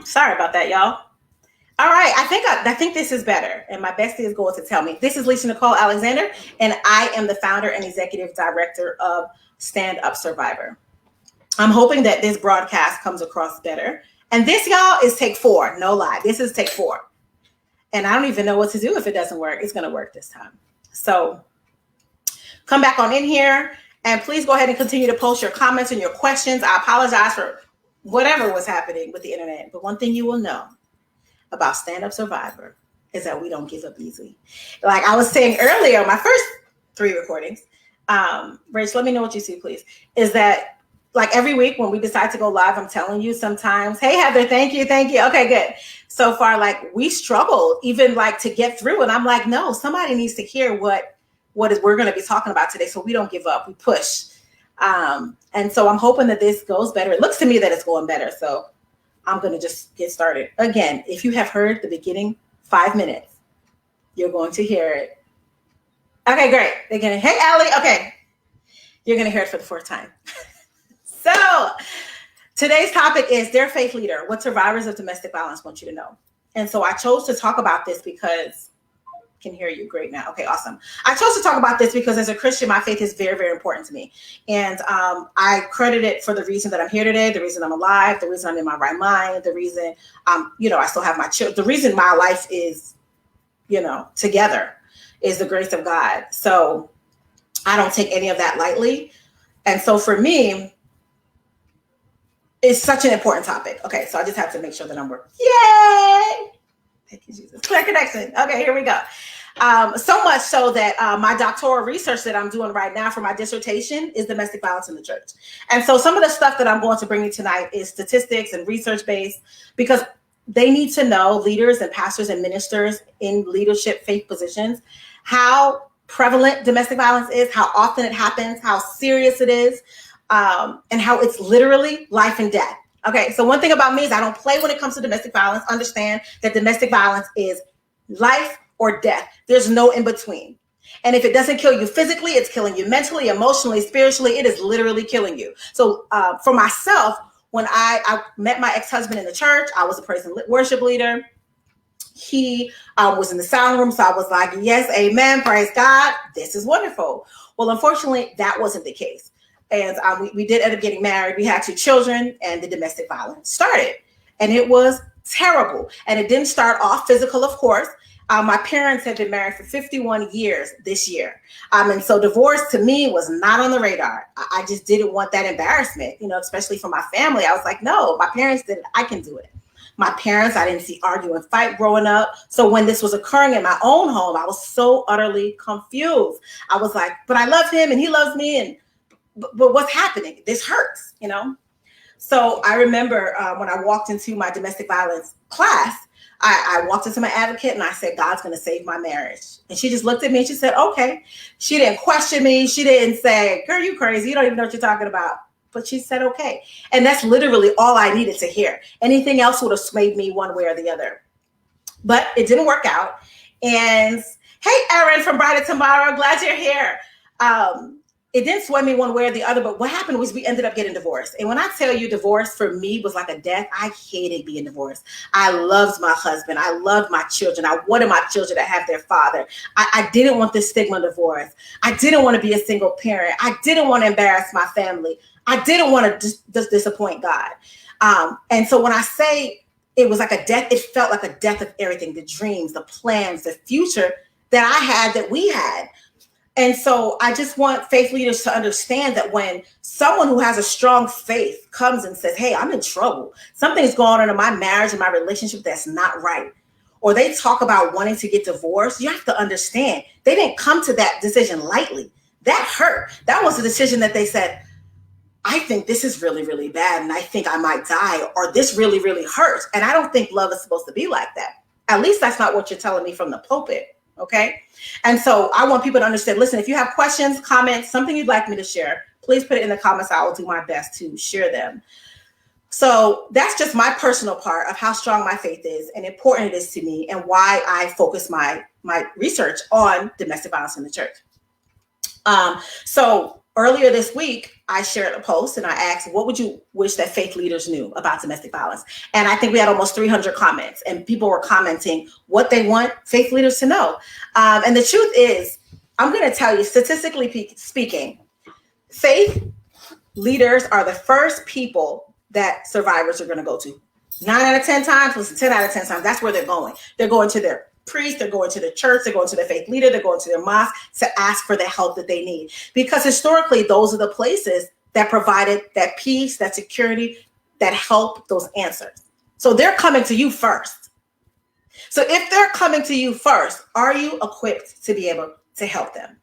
Sorry about that, y'all. All right, I think this is better, and my bestie is going to tell me. This is Lisa Nicole Alexander, and I am the founder and executive director of Stand Up Survivor. I'm hoping that this broadcast comes across better. And this, y'all, is take 4. No lie, this is take 4. And I don't even know what to do if it doesn't work. It's going to work this time. So come back on in here, and please go ahead and continue to post your comments and your questions. I apologize for whatever was happening with the internet, but one thing you will know about Stand Up Survivor is that we don't give up easily. Like I was saying earlier, my first 3 recordings, Rach, let me know what you see, please, is that like every week when we decide to go live, I'm telling you sometimes, hey, Heather, thank you. Okay, good. So far, like we struggled even like to get through. And I'm like, no, somebody needs to hear what we're going to be talking about today. So we don't give up, we push. And so I'm hoping that this goes better. It looks to me that it's going better. So I'm going to just get started. Again, if you have heard the beginning 5 minutes, you're going to hear it. Okay, great. Again, hey, Allie. Okay. You're going to hear it for the 4th time. So today's topic is Dear Faith Leader, what survivors of domestic violence want you to know. And so I chose to talk about this because I can hear you great now. Okay, awesome. I chose to talk about this because as a Christian, my faith is very, very important to me. And I credit it for the reason that I'm here today, the reason I'm alive, the reason I'm in my right mind, the reason, I still have my children. The reason my life is, together is the grace of God. So I don't take any of that lightly. And so for me, it's such an important topic. Okay, so I just have to make sure that I'm working. Yay! Thank you, Jesus. Clear connection. Okay, here we go. So much so that my doctoral research that I'm doing right now for my dissertation is domestic violence in the church. And so some of the stuff that I'm going to bring you tonight is statistics and research-based, because they need to know, leaders and pastors and ministers in leadership faith positions, how prevalent domestic violence is, how often it happens, how serious it is, and how it's literally life and death. Okay, so one thing about me is I don't play when it comes to domestic violence. Understand that domestic violence is life or death. There's no in between. And if it doesn't kill you physically, it's killing you mentally, emotionally, spiritually. It is literally killing you. So for myself, when I met my ex-husband in the church, I was a praise and worship leader. He was in the sound room. So I was like, yes, amen, praise God. This is wonderful. Well, unfortunately, that wasn't the case. And we did end up getting married. We had 2 children, and the domestic violence started. And it was terrible. And it didn't start off physical, of course. My parents had been married for 51 years this year. And so divorce to me was not on the radar. I just didn't want that embarrassment, especially for my family. I was like, no, my parents did it. I can do it. My parents, I didn't see argue and fight growing up. So when this was occurring in my own home, I was so utterly confused. I was like, but I love him and he loves me. But what's happening? This hurts, So I remember when I walked into my domestic violence class, I walked into my advocate and I said, God's going to save my marriage. And she just looked at me and she said, okay. She didn't question me. She didn't say, girl, you crazy. You don't even know what you're talking about. But she said, okay. And that's literally all I needed to hear. Anything else would have swayed me one way or the other. But it didn't work out. And hey, Erin from Brighter Tomorrow, glad you're here. It didn't sway me one way or the other, but what happened was we ended up getting divorced. And when I tell you divorce for me was like a death, I hated being divorced. I loved my husband. I loved my children. I wanted my children to have their father. I didn't want the stigma of divorce. I didn't want to be a single parent. I didn't want to embarrass my family. I didn't want to disappoint God. And so when I say it was like a death, it felt like a death of everything, the dreams, the plans, the future that I had, that we had. And so I just want faith leaders to understand that when someone who has a strong faith comes and says, hey, I'm in trouble, something's going on in my marriage and my relationship that's not right, or they talk about wanting to get divorced, you have to understand they didn't come to that decision lightly. That hurt. That was a decision that they said, I think this is really, really bad, and I think I might die, or this really, really hurts. And I don't think love is supposed to be like that. At least that's not what you're telling me from the pulpit. Okay. And so I want people to understand, listen, if you have questions, comments, something you'd like me to share, please put it in the comments. I will do my best to share them. So that's just my personal part of how strong my faith is and important it is to me, and why I focus my research on domestic violence in the church. So earlier this week, I shared a post and I asked, what would you wish that faith leaders knew about domestic violence? And I think we had almost 300 comments, and people were commenting what they want faith leaders to know. And the truth is, I'm going to tell you, statistically speaking, faith leaders are the first people that survivors are going to go to. 9 out of 10 times, listen, 10 out of 10 times, that's where they're going. They're going to their priest, they're going to the church, they're going to their faith leader, they're going to their mosque to ask for the help that they need. Because historically, those are the places that provided that peace, that security, that help, those answers. So they're coming to you first. So if they're coming to you first, are you equipped to be able to help them?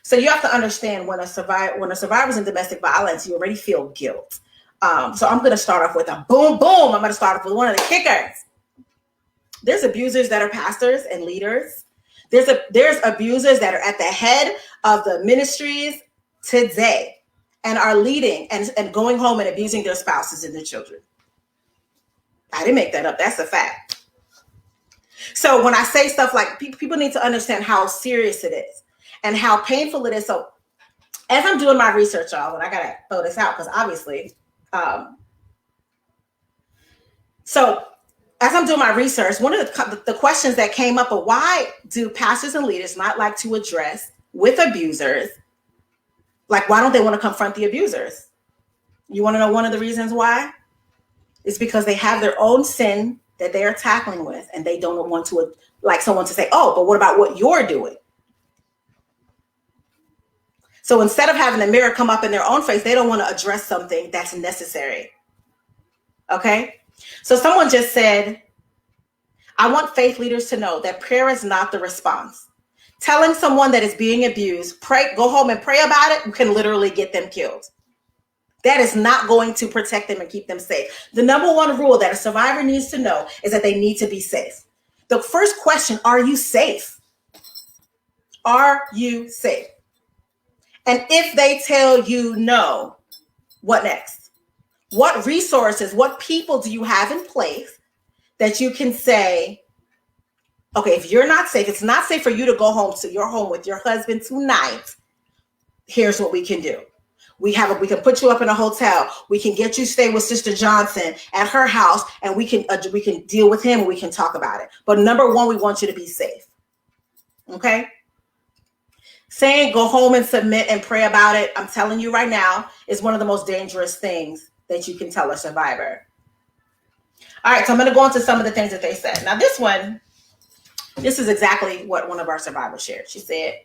So you have to understand when a survivor's in domestic violence, you already feel guilt. So I'm going to start off with a boom. I'm going to start off with one of the kickers. There's abusers that are pastors and leaders. There's abusers that are at the head of the ministries today and are leading and going home and abusing their spouses and their children. I didn't make that up. That's a fact. So when I say stuff like, people need to understand how serious it is and how painful it is. So as I'm doing my research, y'all, and I got to throw this out because obviously, so as I'm doing my research, one of the questions that came up are, why do pastors and leaders not like to address with abusers? Like, why don't they want to confront the abusers? You want to know one of the reasons why? It's because they have their own sin that they are tackling with, and they don't want to, like, someone to say, oh, but what about what you're doing? So instead of having the mirror come up in their own face, they don't want to address something that's necessary. Okay? So someone just said, I want faith leaders to know that prayer is not the response. Telling someone that is being abused, go home and pray about it, can literally get them killed. That is not going to protect them and keep them safe. The number one rule that a survivor needs to know is that they need to be safe. The first question, are you safe? Are you safe? And if they tell you no, what next? What resources, what people do you have in place that you can say, okay, if you're not safe, it's not safe for you to go home to your home with your husband tonight. Here's what we can do. We can put you up in a hotel. We can get you stay with Sister Johnson at her house, and we can deal with him and we can talk about it. But number one, we want you to be safe. Okay? Saying go home and submit and pray about it, I'm telling you right now, is one of the most dangerous things that you can tell a survivor. All right, so I'm going to go into some of the things that they said. Now, this is exactly what one of our survivors shared. She said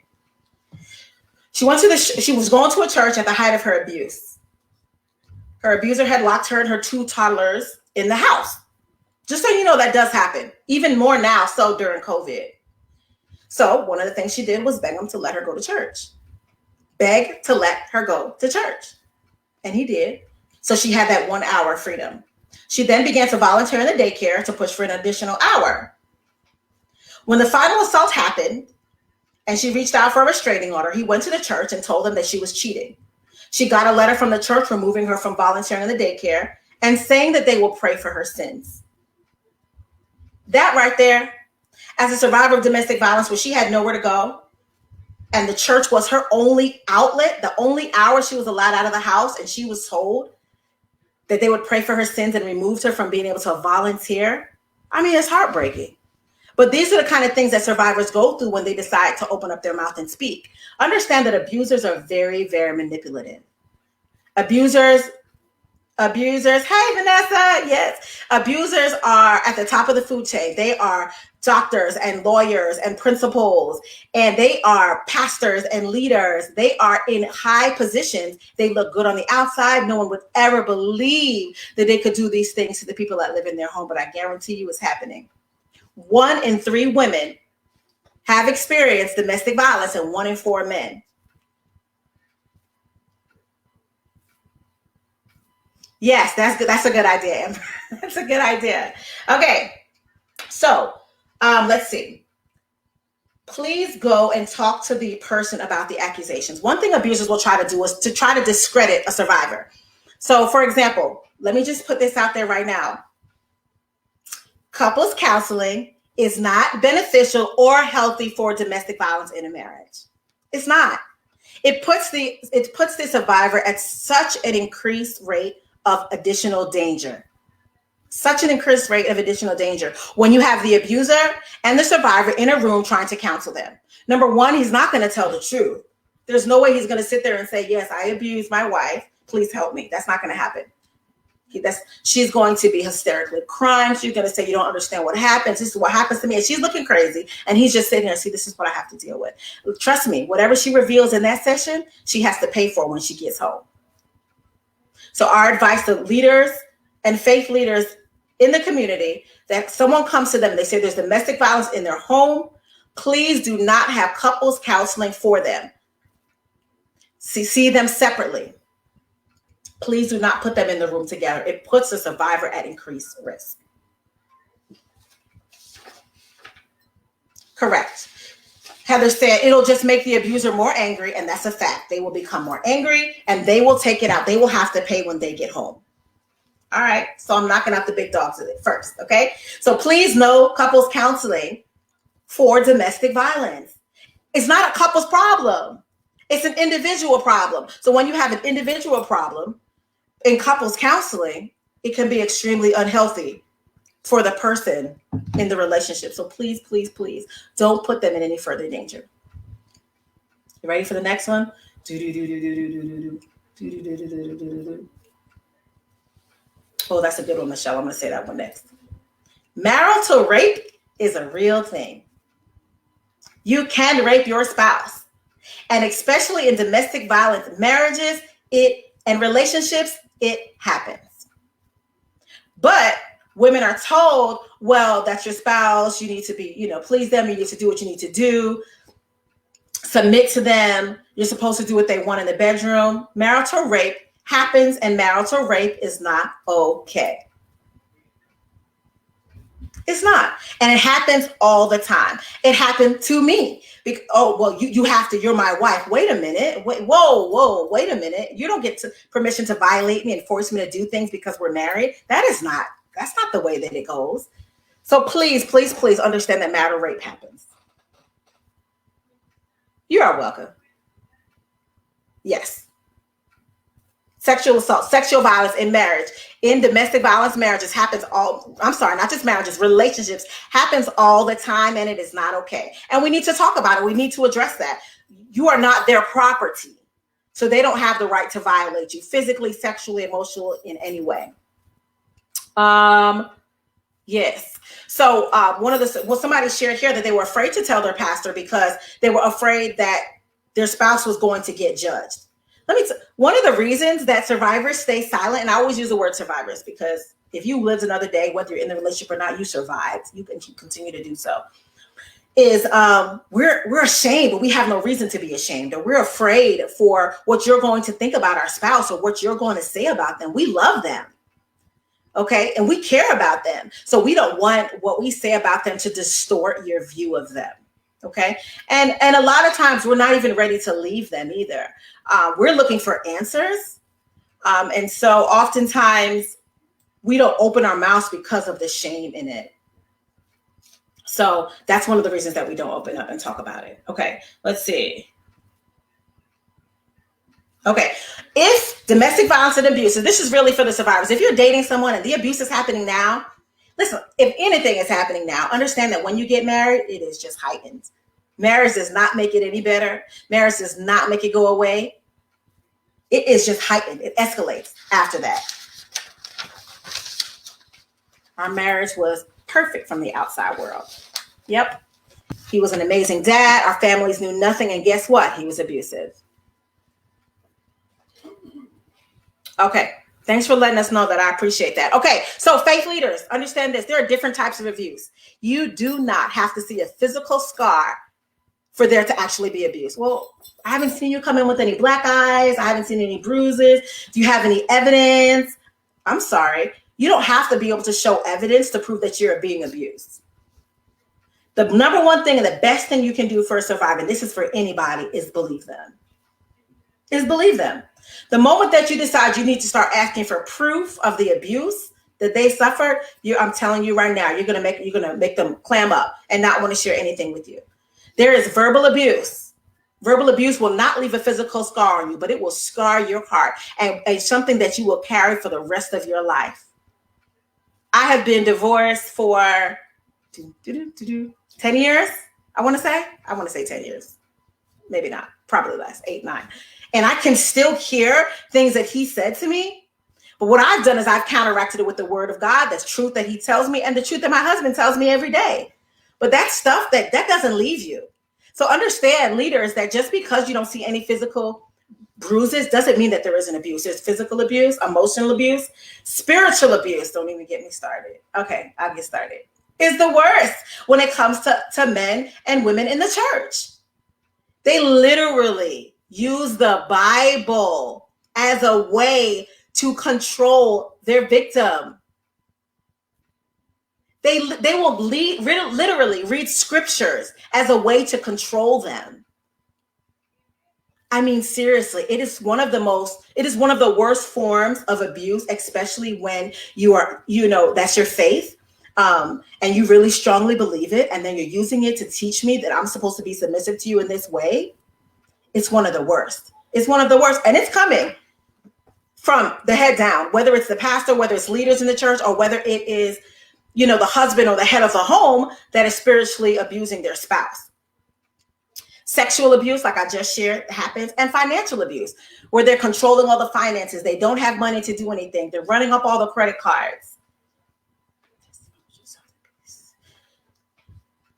she was going to a church at the height of her abuse. Her abuser had locked her and her 2 toddlers in the house. Just so you know, that does happen. Even more now, so during COVID. So one of the things she did was beg him to let her go to church. Beg to let her go to church. And he did. So she had that 1 hour freedom. She then began to volunteer in the daycare to push for an additional hour. When the final assault happened and she reached out for a restraining order, he went to the church and told them that she was cheating. She got a letter from the church removing her from volunteering in the daycare and saying that they will pray for her sins. That right there, as a survivor of domestic violence, where she had nowhere to go and the church was her only outlet, the only hour she was allowed out of the house, and she was told that they would pray for her sins and removed her from being able to volunteer. I mean, it's heartbreaking. But these are the kind of things that survivors go through when they decide to open up their mouth and speak. Understand that abusers are very, very manipulative. Abusers, hey, Vanessa, yes. Abusers are at the top of the food chain. They are doctors and lawyers and principals, and they are pastors and leaders. They are in high positions. They look good on the outside. No one would ever believe that they could do these things to the people that live in their home, but I guarantee you it's happening. 1 in 3 women have experienced domestic violence, and 1 in 4 men. Yes, that's good. That's a good idea, Amber. That's a good idea. Okay, so let's see. Please go and talk to the person about the accusations. One thing abusers will try to do is to try to discredit a survivor. So, for example, let me just put this out there right now. Couples counseling is not beneficial or healthy for domestic violence in a marriage. It's not. It puts the survivor at such an increased rate of additional danger. Such an increased rate of additional danger when you have the abuser and the survivor in a room trying to counsel them. Number one, he's not going to tell the truth. There's no way he's going to sit there and say, yes, I abused my wife. Please help me. That's not going to happen. She's going to be hysterically crying. She's going to say, you don't understand what happens. This is what happens to me. And she's looking crazy. And he's just sitting there and see, this is what I have to deal with. Trust me, whatever she reveals in that session, she has to pay for when she gets home. So our advice to leaders and faith leaders in the community, that someone comes to them and they say there's domestic violence in their home, please do not have couples counseling for them. See them separately. Please do not put them in the room together. It puts the survivor at increased risk. Correct. Heather said it'll just make the abuser more angry, and that's a fact. They will become more angry, and they will take it out. They will have to pay when they get home. All right, so I'm knocking out the big dogs at it first, okay? So please know couples counseling for domestic violence. It's not a couple's problem. It's an individual problem. So when you have an individual problem in couples counseling, it can be extremely unhealthy for the person in the relationship. So please, please, please don't put them in any further danger. You ready for the next one? Oh, that's a good one, Michelle. I'm going to say that one next. Marital rape is a real thing. You can rape your spouse. And especially in domestic violence marriages, and relationships, it happens. But women are told, well, that's your spouse. You need to be, please them. You need to do what you need to do. Submit to them. You're supposed to do what they want in the bedroom. Marital rape happens, and marital rape is not okay. It's not. And it happens all the time. It happened to me. You have to, you're my wife. Wait a minute. Wait a minute. You don't get permission to violate me and force me to do things because we're married. That's not the way that it goes. So please, please, please understand that marital rape happens. You are welcome. Yes. Sexual assault, sexual violence in marriage, in domestic violence marriages not just marriages, relationships happens all the time, and it is not okay. And we need to talk about it. We need to address that. You are not their property. So they don't have the right to violate you physically, sexually, emotionally, in any way. Yes. So somebody shared here that they were afraid to tell their pastor because they were afraid that their spouse was going to get judged. One of the reasons that survivors stay silent, and I always use the word survivors because if you lived another day, whether you're in the relationship or not, you survived. You can continue to do so. Is we're ashamed, but we have no reason to be ashamed, or we're afraid for what you're going to think about our spouse or what you're going to say about them. We love them, okay, and we care about them, so we don't want what we say about them to distort your view of them. Okay. And a lot of times we're not even ready to leave them either. We're looking for answers. And so oftentimes we don't open our mouths because of the shame in it. So that's one of the reasons that we don't open up and talk about it. Okay. Let's see. Okay. If domestic violence and abuse, so this is really for the survivors. If you're dating someone and the abuse is happening now, listen, if anything is happening now, understand that when you get married, it is just heightened. Marriage does not make it any better. Marriage does not make it go away. It is just heightened. It escalates after that. Our marriage was perfect from the outside world. Yep. He was an amazing dad. Our families knew nothing. And guess what? He was abusive. Okay. Thanks for letting us know that. I appreciate that. Okay. So faith leaders, understand this. There are different types of abuse. You do not have to see a physical scar for there to actually be abuse. Well, I haven't seen you come in with any black eyes. I haven't seen any bruises. Do you have any evidence? I'm sorry. You don't have to be able to show evidence to prove that you're being abused. The number one thing and the best thing you can do for a survivor, and this is for anybody, is believe them. The moment that you decide you need to start asking for proof of the abuse that they suffered, I'm telling you right now, you're gonna make them clam up and not want to share anything with you. There is verbal abuse. Verbal abuse will not leave a physical scar on you, but it will scar your heart and something that you will carry for the rest of your life. I have been divorced for 10 years. I want to say 10 years. Maybe not, probably less, 8, 9. And I can still hear things that he said to me. But what I've done is I've counteracted it with the word of God. That's truth that he tells me and the truth that my husband tells me every day. But that stuff that doesn't leave you. So understand, leaders, that just because you don't see any physical bruises doesn't mean that there isn't abuse. There's physical abuse, emotional abuse, spiritual abuse. Don't even get me started. Okay, I'll get started. Is the worst when it comes to men and women in the church. They literally use the Bible as a way to control their victim. They will literally read scriptures as a way to control them. I mean, seriously, it is one of the worst forms of abuse, especially when you are, that's your faith. And you really strongly believe it, and then you're using it to teach me that I'm supposed to be submissive to you in this way. It's one of the worst. It's one of the worst. And it's coming from the head down, whether it's the pastor, whether it's leaders in the church, or whether it is, the husband or the head of the home that is spiritually abusing their spouse. Sexual abuse, like I just shared, happens, and financial abuse, where they're controlling all the finances. They don't have money to do anything. They're running up all the credit cards.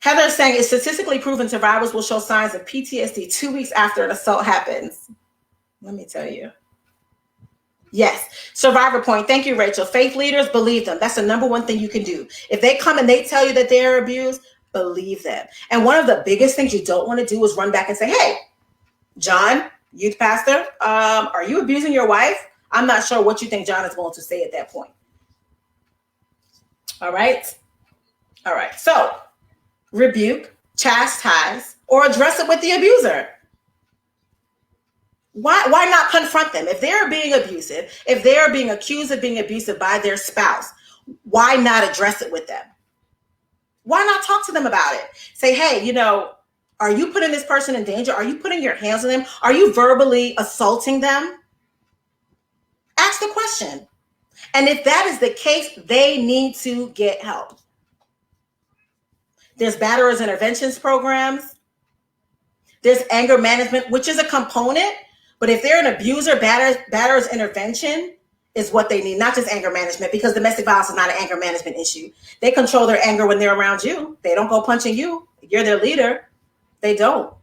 Heather is saying it's statistically proven survivors will show signs of PTSD 2 weeks after an assault happens. Let me tell you. Yes. Survivor point. Thank you, Rachel. Faith leaders, believe them. That's the number one thing you can do. If they come and they tell you that they're abused, believe them. And one of the biggest things you don't want to do is run back and say, hey, John, youth pastor, are you abusing your wife? I'm not sure what you think John is going to say at that point. All right. So rebuke, chastise, or address it with the abuser. Why not confront them? If they're being abusive, if they're being accused of being abusive by their spouse, why not address it with them? Why not talk to them about it? Say, hey, are you putting this person in danger? Are you putting your hands on them? Are you verbally assaulting them? Ask the question. And if that is the case, they need to get help. There's batterers interventions programs. There's anger management, which is a component. But if they're an abuser, batterers intervention is what they need, not just anger management, because domestic violence is not an anger management issue. They control their anger when they're around you. They don't go punching you. You're their leader. They don't.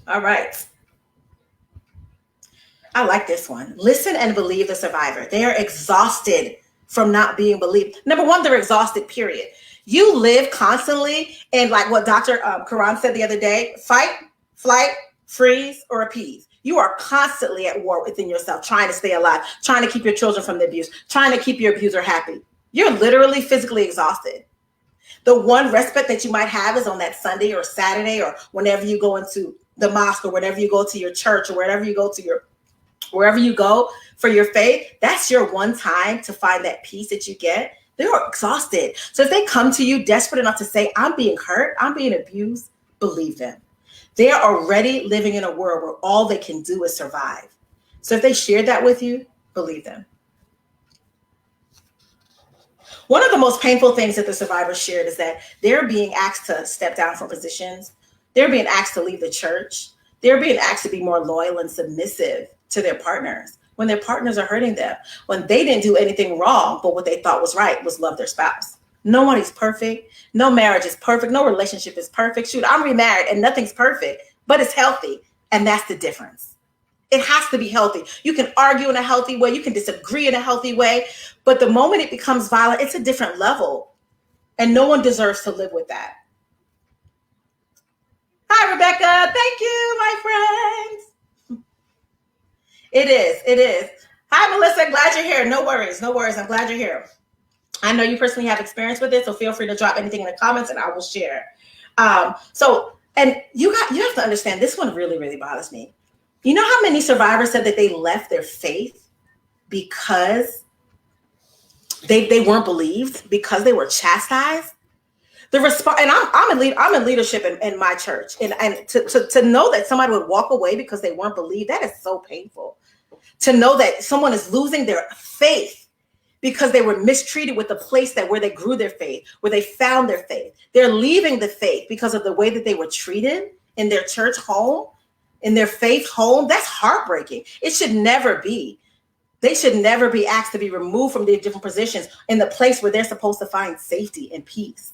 All right. I like this one. Listen and believe the survivor. They are exhausted from not being believed. Number one, they're exhausted, period. You live constantly in, like what Dr. Karan said the other day, fight, flight, freeze, or appease. You are constantly at war within yourself, trying to stay alive, trying to keep your children from the abuse, trying to keep your abuser happy. You're literally physically exhausted. The one respite that you might have is on that Sunday or Saturday, or whenever you go into the mosque, or whenever you go to your church, or wherever you go for your faith. That's your one time to find that peace that you get. They're exhausted. So if they come to you desperate enough to say, I'm being hurt, I'm being abused, believe them. They are already living in a world where all they can do is survive. So if they shared that with you, believe them. One of the most painful things that the survivors shared is that they're being asked to step down from positions. They're being asked to leave the church. They're being asked to be more loyal and submissive to their partners when their partners are hurting them, when they didn't do anything wrong, but what they thought was right was love their spouse. Nobody's perfect. No marriage is perfect. No relationship is perfect. Shoot, I'm remarried and nothing's perfect, but it's healthy. And that's the difference. It has to be healthy. You can argue in a healthy way. You can disagree in a healthy way. But the moment it becomes violent, it's a different level. And no one deserves to live with that. Hi, Rebecca. Thank you, my friends. It is. Hi, Melissa. Glad you're here. No worries. I'm glad you're here. I know you personally have experience with it, so feel free to drop anything in the comments and I will share. And you have to understand, this one really, really bothers me. You know how many survivors said that they left their faith because they weren't believed, because they were chastised? The response, and I'm in leadership in my church, and to know that somebody would walk away because they weren't believed, that is so painful. To know that someone is losing their faith because they were mistreated with the place where they grew their faith, where they found their faith. They're leaving the faith because of the way that they were treated in their church home, in their faith home. That's heartbreaking. It should never be. They should never be asked to be removed from their different positions in the place where they're supposed to find safety and peace.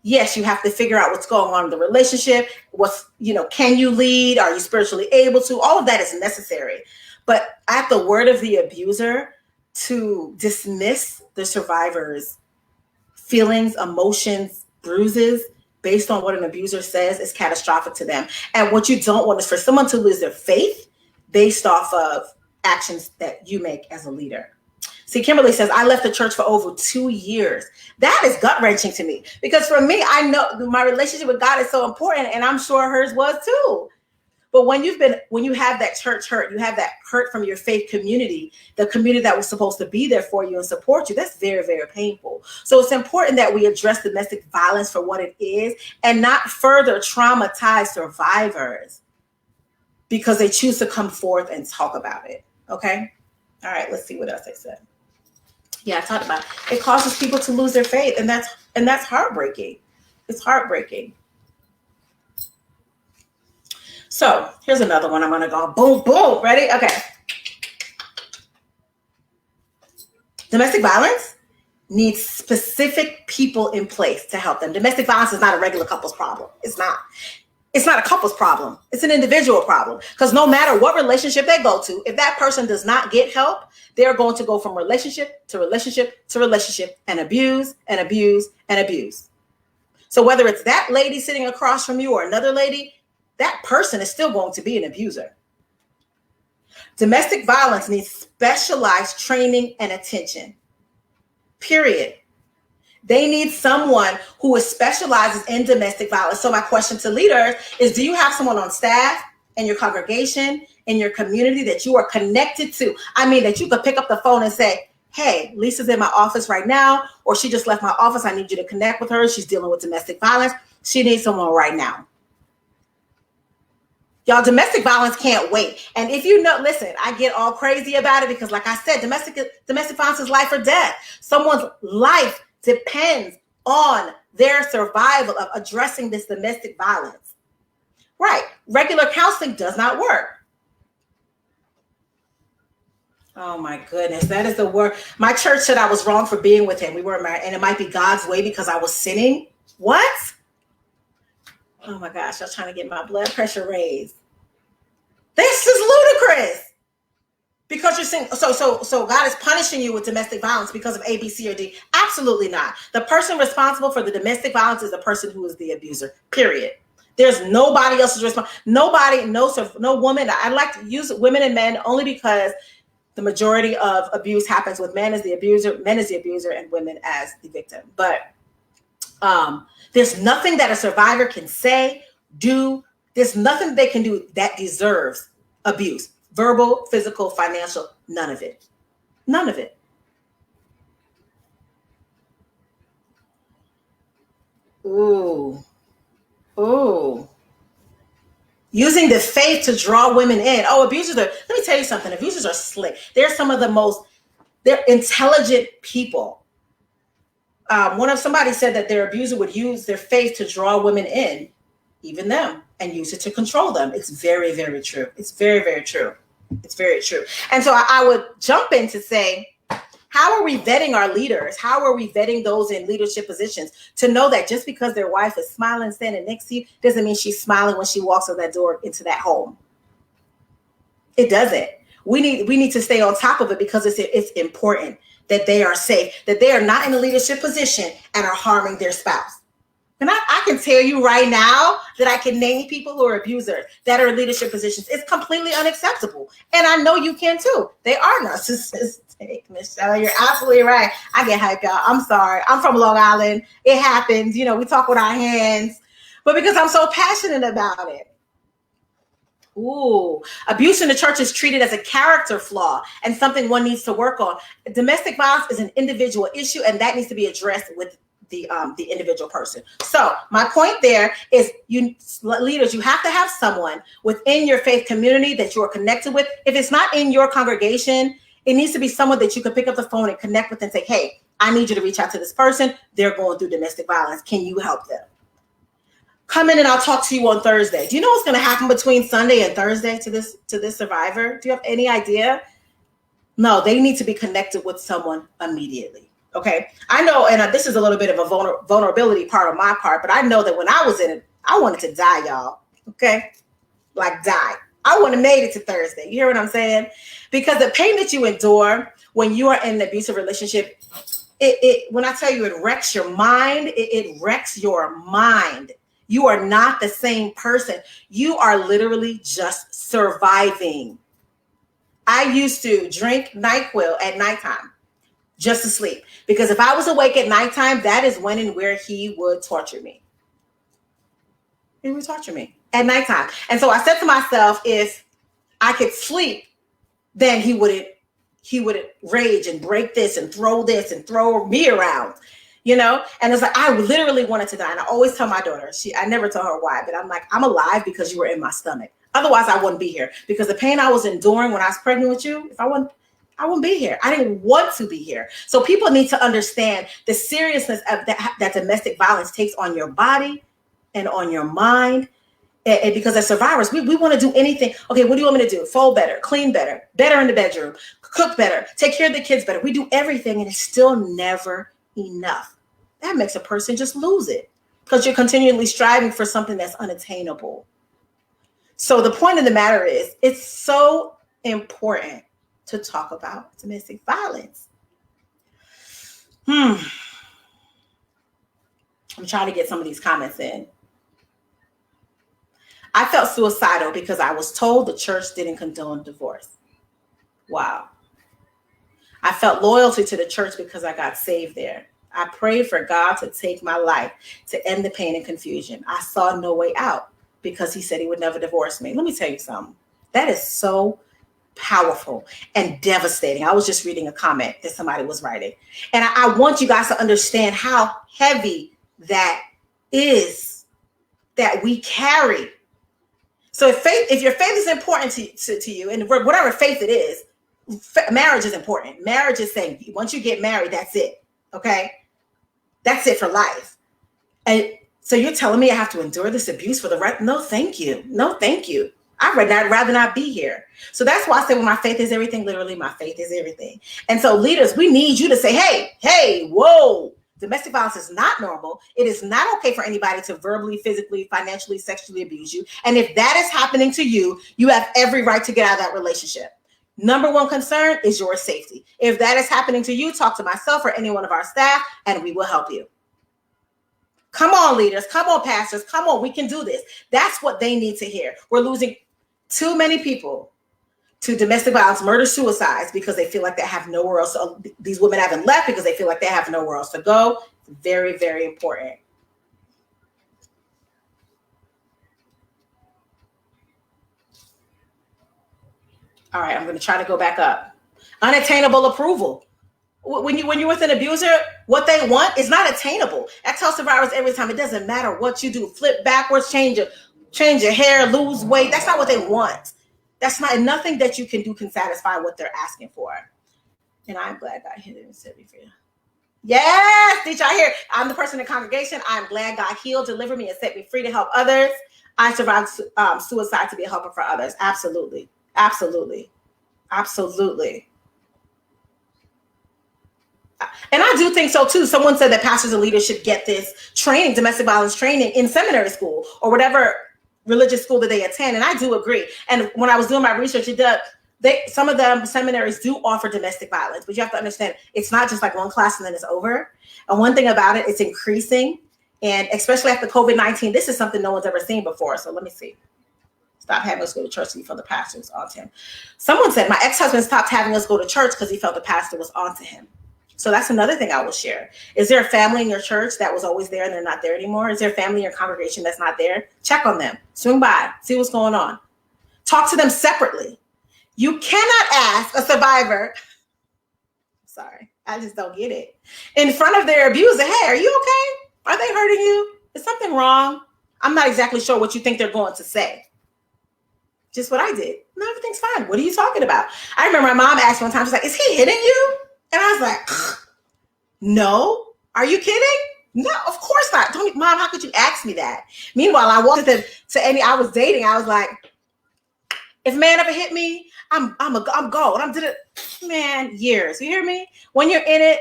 Yes, you have to figure out what's going on in the relationship. Can you lead? Are you spiritually able to? All of that is necessary. But at the word of the abuser, to dismiss the survivor's feelings, emotions, bruises based on what an abuser says is catastrophic to them. And what you don't want is for someone to lose their faith based off of actions that you make as a leader. See, Kimberly says, I left the church for over 2 years. That is gut-wrenching to me, because for me, I know my relationship with God is so important, and I'm sure hers was too. But when you have that church hurt, you have that hurt from your faith community, the community that was supposed to be there for you and support you, that's very, very painful. So it's important that we address domestic violence for what it is and not further traumatize survivors because they choose to come forth and talk about it. Okay? All right, let's see what else I said. Yeah, I talked about it. It causes people to lose their faith, and that's heartbreaking. It's heartbreaking. So here's another one. I'm going to go boom, boom. Ready? Okay. Domestic violence needs specific people in place to help them. Domestic violence is not a regular couple's problem. It's not. It's not a couple's problem. It's an individual problem. Because no matter what relationship they go to, if that person does not get help, they're going to go from relationship to relationship to relationship and abuse and abuse and abuse. So whether it's that lady sitting across from you or another lady, that person is still going to be an abuser. Domestic violence needs specialized training and attention. Period. They need someone who specializes in domestic violence. So my question to leaders is, do you have someone on staff, in your congregation, in your community that you are connected to? I mean, that you could pick up the phone and say, hey, Lisa's in my office right now, or she just left my office. I need you to connect with her. She's dealing with domestic violence. She needs someone right now. Y'all, domestic violence can't wait. And if you know, listen, I get all crazy about it because, like I said, domestic violence is life or death. Someone's life depends on their survival of addressing this domestic violence. Right. Regular counseling does not work. Oh my goodness. That is the word. My church said I was wrong for being with him. We weren't married, and it might be God's way because I was sinning. What? Oh my gosh. I was trying to get my blood pressure raised. This is ludicrous. Because you're saying, so God is punishing you with domestic violence because of A, B, C, or D. Absolutely not. The person responsible for the domestic violence is the person who is the abuser, period. There's nobody else's response. Nobody, no woman. I like to use women and men only because the majority of abuse happens with men as the abuser, and women as the victim. But there's nothing that a survivor can say, do. There's nothing they can do that deserves abuse. Verbal, physical, financial, none of it. None of it. Ooh. Using the faith to draw women in. Oh, abusers are, let me tell you something. Abusers are slick. They're some of the most, they're intelligent people. Somebody said that their abuser would use their faith to draw women in, even them, and use it to control them. It's very, very true. It's very, very true. It's very true. And so I would jump in to say, how are we vetting our leaders? How are we vetting those in leadership positions to know that just because their wife is smiling, standing next to you, doesn't mean she's smiling when she walks out that door into that home? It doesn't. We need to stay on top of it because it's important that they are safe, that they are not in a leadership position and are harming their spouse. And I can tell you right now that I can name people who are abusers that are in leadership positions. It's completely unacceptable. And I know you can too. They are narcissistic, Michelle. You're absolutely right. I get hyped, y'all. I'm sorry. I'm from Long Island. It happens. You know, we talk with our hands. But because I'm so passionate about it. Ooh, abuse in the church is treated as a character flaw and something one needs to work on. Domestic violence is an individual issue, and that needs to be addressed with the individual person. So my point there is, you leaders, you have to have someone within your faith community that you are connected with. If it's not in your congregation, it needs to be someone that you can pick up the phone and connect with and say, hey, I need you to reach out to this person. They're going through domestic violence. Can you help them? Come in and I'll talk to you on Thursday. Do you know what's going to happen between Sunday and Thursday to this survivor? Do you have any idea? No, they need to be connected with someone immediately. Okay. I know, and this is a little bit of a vulnerability part of my part, but I know that when I was in it, I wanted to die, y'all. Okay. Like die. I wouldn't have made it to Thursday. You hear what I'm saying? Because the pain that you endure when you are in an abusive relationship, when I tell you it wrecks your mind, it wrecks your mind. You are not the same person. You are literally just surviving. I used to drink NyQuil at nighttime just to sleep, because if I was awake at nighttime, that is when and where he would torture me. He would torture me at nighttime. And so I said to myself, if I could sleep, then he wouldn't rage and break this and throw me around, you know? And it's like, I literally wanted to die. And I always tell my daughter, I never tell her why, but I'm like, I'm alive because you were in my stomach. Otherwise I wouldn't be here, because the pain I was enduring when I was pregnant with you, I wouldn't be here. I didn't want to be here. So people need to understand the seriousness of that domestic violence takes on your body and on your mind. And because as survivors, we want to do anything. Okay, what do you want me to do? Fold better, clean better, better in the bedroom, cook better, take care of the kids better. We do everything and it's still never enough. That makes a person just lose it, because you're continually striving for something that's unattainable. So the point of the matter is, it's so important to talk about domestic violence. I'm trying to get some of these comments in. I felt suicidal because I was told the church didn't condone divorce. Wow. I felt loyalty to the church because I got saved there. I prayed for God to take my life, to end the pain and confusion. I saw no way out because he said he would never divorce me. Let me tell you something. That is so powerful and devastating. I was just reading a comment that somebody was writing. And I want you guys to understand how heavy that is that we carry. So if your faith is important to you, and whatever faith it is, marriage is important. Marriage is saying, once you get married, that's it. Okay. That's it for life. And so you're telling me I have to endure this abuse for the rest? No, thank you. No, thank you. I'd rather not be here. So that's why I say, when my faith is everything, literally my faith is everything. And so leaders, we need you to say, hey, whoa, domestic violence is not normal. It is not okay for anybody to verbally, physically, financially, sexually abuse you. And if that is happening to you, you have every right to get out of that relationship. Number one concern is your safety. If that is happening to you, talk to myself or any one of our staff, and we will help you. Come on, leaders. Come on, pastors. Come on. We can do this. That's what they need to hear. We're losing too many people to domestic violence, murder, suicides, because they feel like they have nowhere else. These women haven't left because they feel like they have nowhere else to go. It's very, very important. All right, I'm going to try to go back up. Unattainable approval. When you're with an abuser, what they want is not attainable. I tell survivors every time, it doesn't matter what you do. Flip backwards, change your hair, lose weight. That's not what they want. That's not, nothing that you can do can satisfy what they're asking for. And I'm glad God healed and set me free. Yes, did y'all hear? I'm the person in the congregation. I'm glad God healed, delivered me, and set me free to help others. I survived suicide to be a helper for others. Absolutely. Absolutely. Absolutely. And I do think so too. Someone said that pastors and leaders should get this training, domestic violence training, in seminary school or whatever religious school that they attend. And I do agree. And when I was doing my research, some of the seminaries do offer domestic violence, but you have to understand, it's not just like one class and then it's over. And one thing about it, it's increasing. And especially after COVID-19, this is something no one's ever seen before. So let me see. Stop having us go to church because he felt the pastor was onto him. Someone said my ex-husband stopped having us go to church because he felt the pastor was onto him. So that's another thing I will share. Is there a family in your church that was always there and they're not there anymore? Is there a family in your congregation that's not there? Check on them. Swing by. See what's going on. Talk to them separately. You cannot ask a survivor. Sorry. I just don't get it. In front of their abuser, hey, are you okay? Are they hurting you? Is something wrong? I'm not exactly sure what you think they're going to say. Just what I did. No, everything's fine. What are you talking about? I remember my mom asked one time, she's like, is he hitting you? And I was like, no. Are you kidding? No, of course not. Mom, how could you ask me that? Meanwhile, I walked to any I was dating. I was like, if a man ever hit me, I'm gone. I'm did it, man. Years. You hear me? When you're in it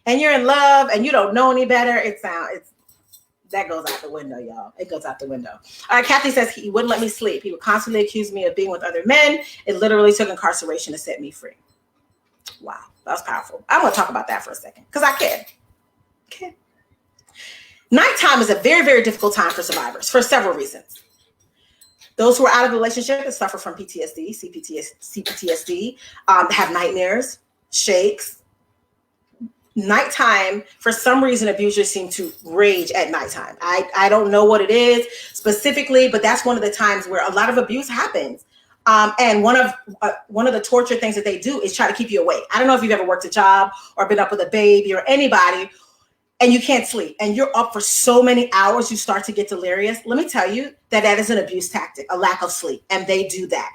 and you're in love and you don't know any better, that goes out the window, y'all. It goes out the window. All right, Kathy says he wouldn't let me sleep. He would constantly accuse me of being with other men. It literally took incarceration to set me free. Wow, that was powerful. I want to talk about that for a second because I can. Okay. Nighttime is a very, very difficult time for survivors for several reasons. Those who are out of a relationship and suffer from PTSD, CPTSD, have nightmares, shakes. Nighttime, for some reason, abusers seem to rage at nighttime. I don't know what it is specifically, but that's one of the times where a lot of abuse happens. And one of the torture things that they do is try to keep you awake. I don't know if you've ever worked a job or been up with a baby or anybody, and you can't sleep, and you're up for so many hours, you start to get delirious. Let me tell you that is an abuse tactic, a lack of sleep, and they do that.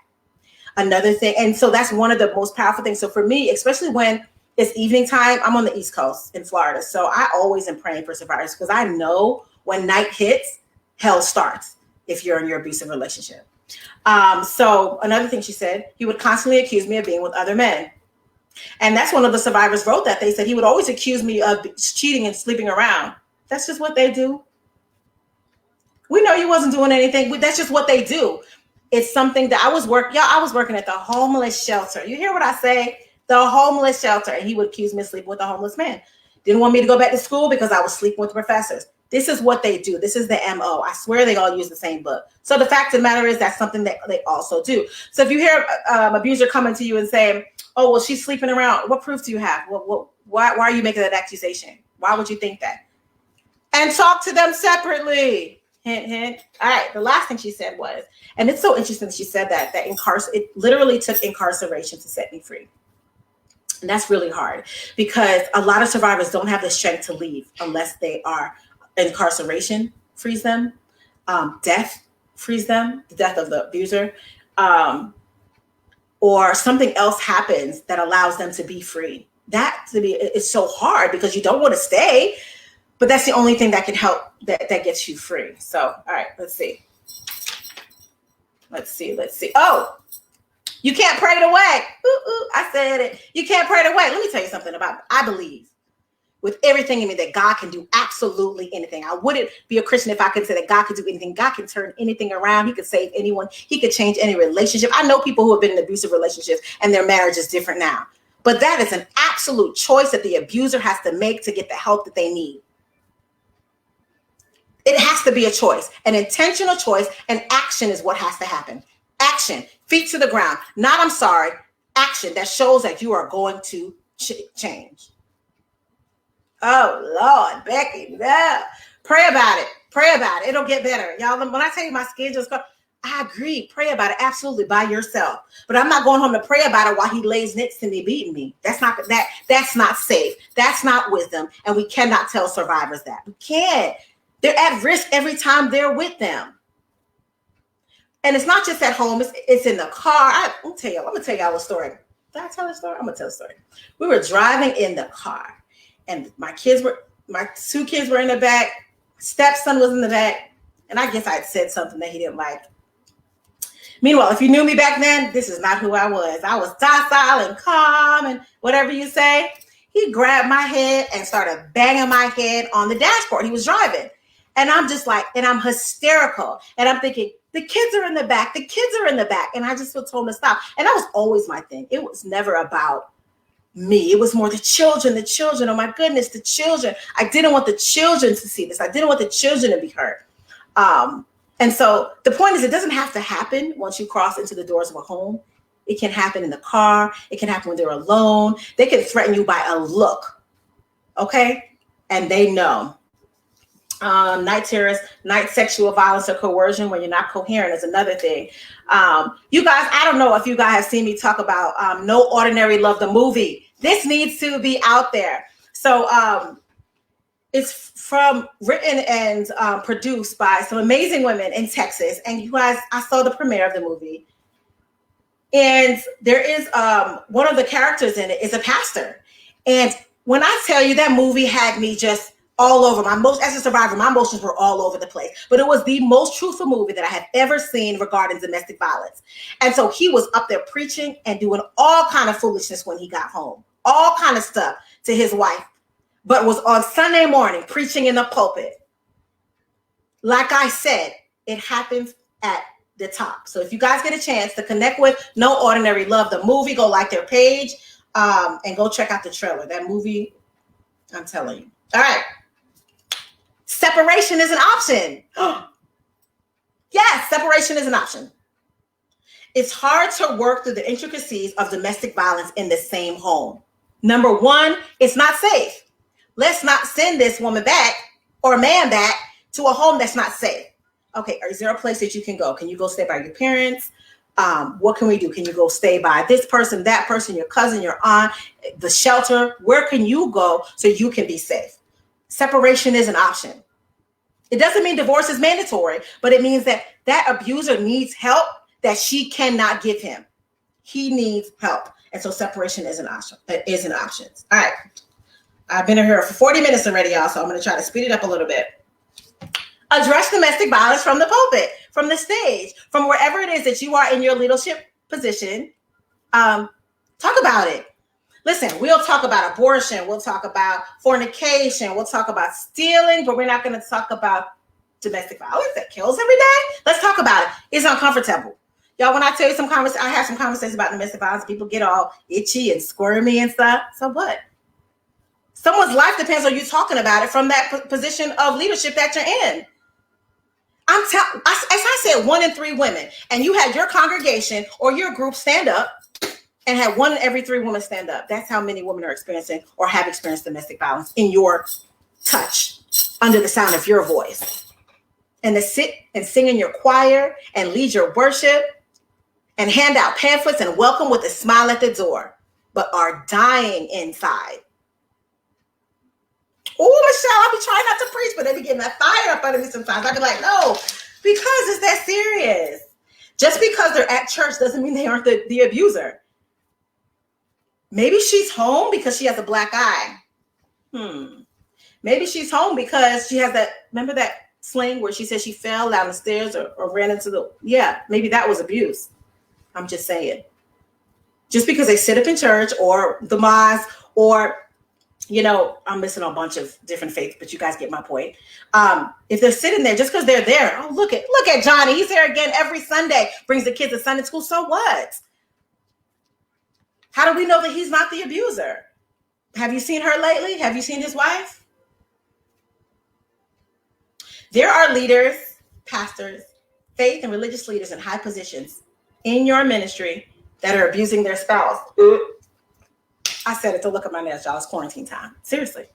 Another thing, and so that's one of the most powerful things. So for me, especially when it's evening time, I'm on the East Coast in Florida, so I always am praying for survivors because I know when night hits, hell starts if you're in your abusive relationship. So another thing she said, he would constantly accuse me of being with other men. And that's one of the survivors wrote that. They said he would always accuse me of cheating and sleeping around. That's just what they do. We know you wasn't doing anything. That's just what they do. It's something that I was working at the homeless shelter. You hear what I say? The homeless shelter. And he would accuse me of sleeping with a homeless man. Didn't want me to go back to school because I was sleeping with professors. This is what they do. This is the MO. I swear they all use the same book. So the fact of the matter is that's something that they also do. So if you hear abuser coming to you and saying, oh, well, she's sleeping around, what proof do you have? Why are you making that accusation? Why would you think that? And talk to them separately. Hint, hint. All right. The last thing she said was, and it's so interesting that she said that it literally took incarceration to set me free. And that's really hard because a lot of survivors don't have the strength to leave unless they are incarceration frees them, death frees them, the death of the abuser, or something else happens that allows them to be free. That to me is so hard because you don't want to stay, but that's the only thing that can help that gets you free. So, all right, let's see. Oh, you can't pray it away. I said it. You can't pray it away. Let me tell you something about it. I believe with everything in me that God can do absolutely anything. I wouldn't be a Christian if I could say that God could do anything. God can turn anything around. He could save anyone. He could change any relationship. I know people who have been in abusive relationships and their marriage is different now. But that is an absolute choice that the abuser has to make to get the help that they need. It has to be a choice, an intentional choice, and action is what has to happen. Action, feet to the ground, not I'm sorry, action that shows that you are going to change. Oh, Lord, Becky, no. Pray about it. Pray about it. It'll get better. Y'all, when I tell you my skin just goes, I agree. Pray about it absolutely by yourself. But I'm not going home to pray about it while he lays next to me beating me. That's not safe. That's not wisdom. And we cannot tell survivors that. We can't. They're at risk every time they're with them. And it's not just at home, it's in the car. I'm gonna tell y'all a story. Did I tell a story? I'm gonna tell a story. We were driving in the car, and my two kids were in the back, stepson was in the back, and I guess I'd said something that he didn't like. Meanwhile, if you knew me back then, this is not who I was. I was docile and calm and whatever you say. He grabbed my head and started banging my head on the dashboard. He was driving. And I'm just like, and I'm hysterical. And I'm thinking, the kids are in the back. The kids are in the back. And I just told him to stop. And that was always my thing. It was never about me. It was more the children. Oh my goodness, the children. I didn't want the children to see this. I didn't want the children to be hurt. And so the point is, it doesn't have to happen once you cross into the doors of a home. It can happen in the car. It can happen when they're alone. They can threaten you by a look. Okay? And they know. Night terrorist, night sexual violence or coercion when you're not coherent is another thing. You guys, I don't know if you guys have seen me talk about No Ordinary Love, the movie. This needs to be out there. So it's written and produced by some amazing women in Texas. And you guys, I saw the premiere of the movie. And there is one of the characters in it is a pastor. And when I tell you, that movie had me just all over. As a survivor, my emotions were all over the place. But it was the most truthful movie that I have ever seen regarding domestic violence. And so he was up there preaching and doing all kind of foolishness when he got home. All kind of stuff to his wife. But was on Sunday morning preaching in the pulpit. Like I said, it happens at the top. So if you guys get a chance to connect with No Ordinary Love, the movie, go like their page and go check out the trailer. That movie, I'm telling you. All right. Separation is an option. Yes, separation is an option. It's hard to work through the intricacies of domestic violence in the same home. Number one, it's not safe. Let's not send this woman back or man back to a home that's not safe. Okay, is there a place that you can go? Can you go stay by your parents? What can we do? Can you go stay by this person, that person, your cousin, your aunt, the shelter? Where can you go so you can be safe? Separation is an option. It doesn't mean divorce is mandatory, but it means that that abuser needs help that she cannot give him. He needs help. And so separation is an option. It is an option. All right. I've been in here for 40 minutes already, y'all, so I'm going to try to speed it up a little bit. Address domestic violence from the pulpit, from the stage, from wherever it is that you are in your leadership position. Talk about it. Listen, we'll talk about abortion. We'll talk about fornication. We'll talk about stealing, but we're not going to talk about domestic violence that kills every day. Let's talk about it. It's uncomfortable. Y'all, when I tell you I have some conversations about domestic violence, people get all itchy and squirmy and stuff. So what? Someone's life depends on you talking about it from that position of leadership that you're in. As I said, 1 in 3 women, and you had your congregation or your group stand up and had 1 in every 3 women stand up. That's how many women are experiencing or have experienced domestic violence in your touch, under the sound of your voice. And to sit and sing in your choir and lead your worship and hand out pamphlets and welcome with a smile at the door, but are dying inside. Oh, Michelle, I'll be trying not to preach, but they be getting that fire up under me sometimes. I'll be like, no, because it's that serious. Just because they're at church doesn't mean they aren't the abuser. Maybe she's home because she has a black eye. Maybe she's home because she has remember that sling where she said she fell down the stairs or ran into maybe that was abuse. I'm just saying. Just because they sit up in church or the mosque or I'm missing a bunch of different faiths, but you guys get my point. If they're sitting there, just because they're there, oh, look at Johnny. He's here again every Sunday, brings the kids to Sunday school. So what? How do we know that he's not the abuser? Have you seen her lately? Have you seen his wife? There are leaders, pastors, faith and religious leaders in high positions in your ministry that are abusing their spouse. I said it to look at my nails, y'all. It's quarantine time. Seriously.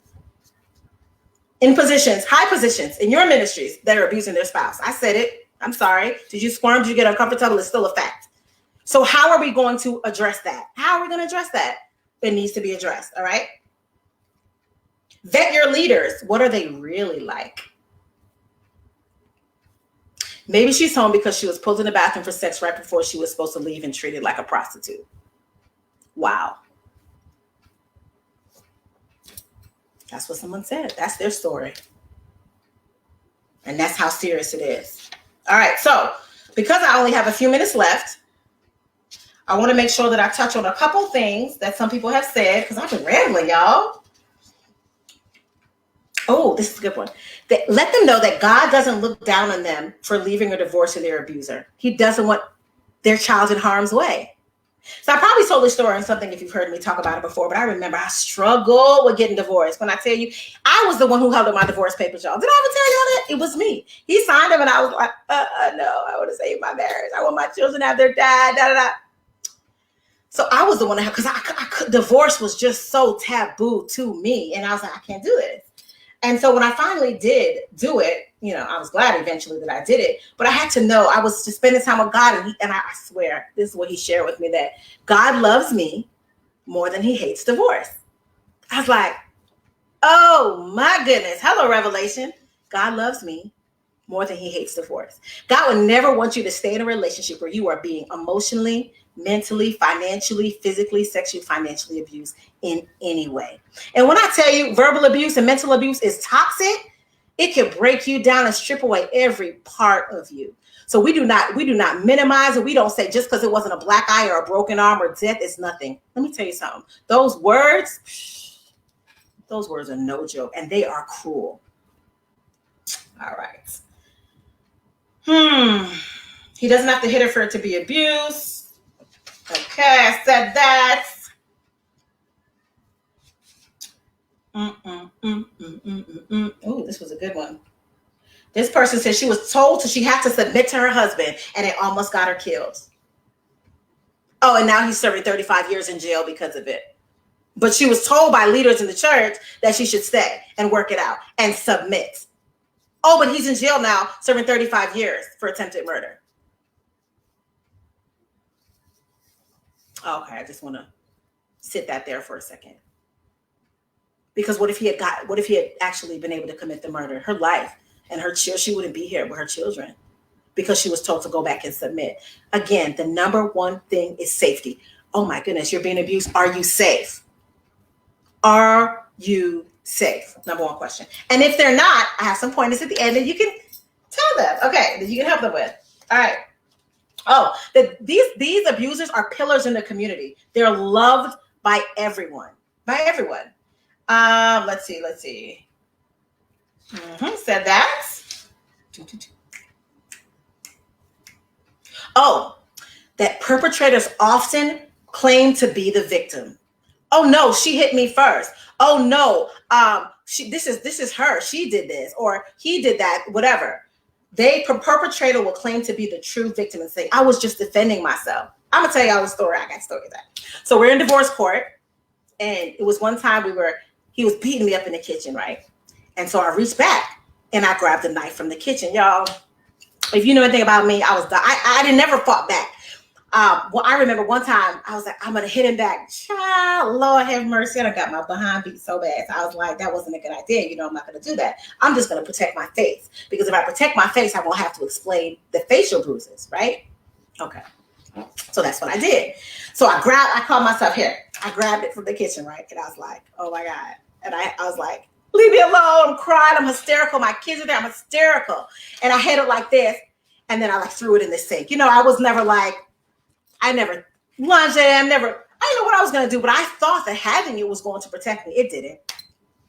In positions, high positions in your ministries that are abusing their spouse. I said it. I'm sorry. Did you squirm? Did you get uncomfortable? It's still a fact. So how are we going to address that? How are we going to address that? It needs to be addressed. All right. Vet your leaders. What are they really like? Maybe she's home because she was pulled in the bathroom for sex right before she was supposed to leave and treated like a prostitute. Wow. That's what someone said. That's their story. And that's how serious it is. All right. So because I only have a few minutes left, I want to make sure that I touch on a couple things that some people have said because I've been rambling, y'all. Oh, this is a good one. Let them know that God doesn't look down on them for leaving or divorcing their abuser. He doesn't want their child in harm's way. So I probably told this story in something if you've heard me talk about it before, but I remember I struggled with getting divorced. When I tell you, I was the one who held up my divorce papers, y'all. Did I ever tell y'all that? It was me. He signed them and I was like, no, I want to save my marriage. I want my children to have their dad, da. So I was the one that, because divorce was just so taboo to me. And I was like, I can't do this. And so when I finally did do it, I was glad eventually that I did it, but I had to know I was just spending time with God. And I swear, this is what he shared with me, that God loves me more than he hates divorce. I was like, oh my goodness. Hello, Revelation. God loves me more than he hates divorce. God would never want you to stay in a relationship where you are being emotionally, mentally, financially, physically, sexually, financially abused in any way. And when I tell you verbal abuse and mental abuse is toxic, it can break you down and strip away every part of you. So we do not minimize it. We don't say just because it wasn't a black eye or a broken arm or death, it's nothing. Let me tell you something. Those words are no joke, and they are cruel. All right. He doesn't have to hit her for it to be abuse. Okay, I said that. Oh, this was a good one. This person said she was told she had to submit to her husband, and it almost got her killed. Oh, and now he's serving 35 years in jail because of it. But she was told by leaders in the church that she should stay and work it out and submit. Oh, but he's in jail now, serving 35 years for attempted murder. Okay, I just want to sit that there for a second. Because what if he had actually been able to commit the murder? Her life and her children, she wouldn't be here with her children because she was told to go back and submit. Again, the number one thing is safety. Oh my goodness, you're being abused. Are you safe? Are you safe? Number one question. And if they're not, I have some pointers at the end that you can tell them. Okay, that you can help them with. All right. Oh, these abusers are pillars in the community. They're loved by everyone. By everyone. Let's see. Said that. Oh, that perpetrators often claim to be the victim. Oh no, she hit me first. Oh no, this is her. She did this or he did that. Whatever. Perpetrator will claim to be the true victim and say, "I was just defending myself." I'm gonna tell y'all the story. I got stories that. So we're in divorce court, and it was one time he was beating me up in the kitchen, right? And so I reached back and I grabbed a knife from the kitchen, y'all. If you know anything about me, I didn't never fought back. Well, I remember one time I was like, I'm gonna hit him back. Child, Lord have mercy. And I got my behind beat so bad. So I was like, that wasn't a good idea. I'm not gonna do that. I'm just gonna protect my face. Because if I protect my face, I won't have to explain the facial bruises, right? Okay. So that's what I did. So I called myself here. I grabbed it from the kitchen, right? And I was like, oh my God. And I was like, leave me alone. I'm crying. I'm hysterical. My kids are there. I'm hysterical. And I had it like this. And then I threw it in the sink. I was never like, I never lunged at him. I didn't know what I was going to do, but I thought that having it was going to protect me. It didn't.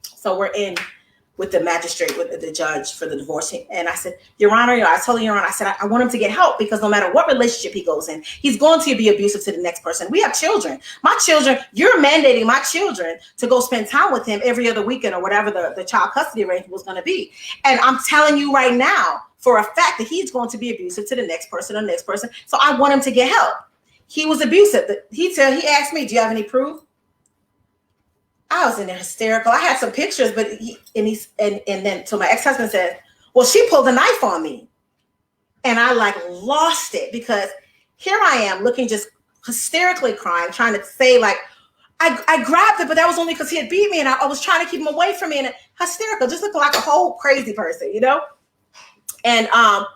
So we're in with the magistrate, with the judge for the divorce. And I said, Your Honor, I told Your Honor, I said, I want him to get help because no matter what relationship he goes in, he's going to be abusive to the next person. We have children. My children, you're mandating my children to go spend time with him every other weekend or whatever the child custody arrangement was going to be. And I'm telling you right now, for a fact that he's going to be abusive to the next person or next person. So I want him to get help. He was abusive. He asked me, do you have any proof? I was in there hysterical. I had some pictures, but then so my ex-husband said, well, she pulled a knife on me. And I lost it because here I am looking just hysterically crying, trying to say I grabbed it, but that was only because he had beat me and I was trying to keep him away from me and hysterical, just looking like a whole crazy person, And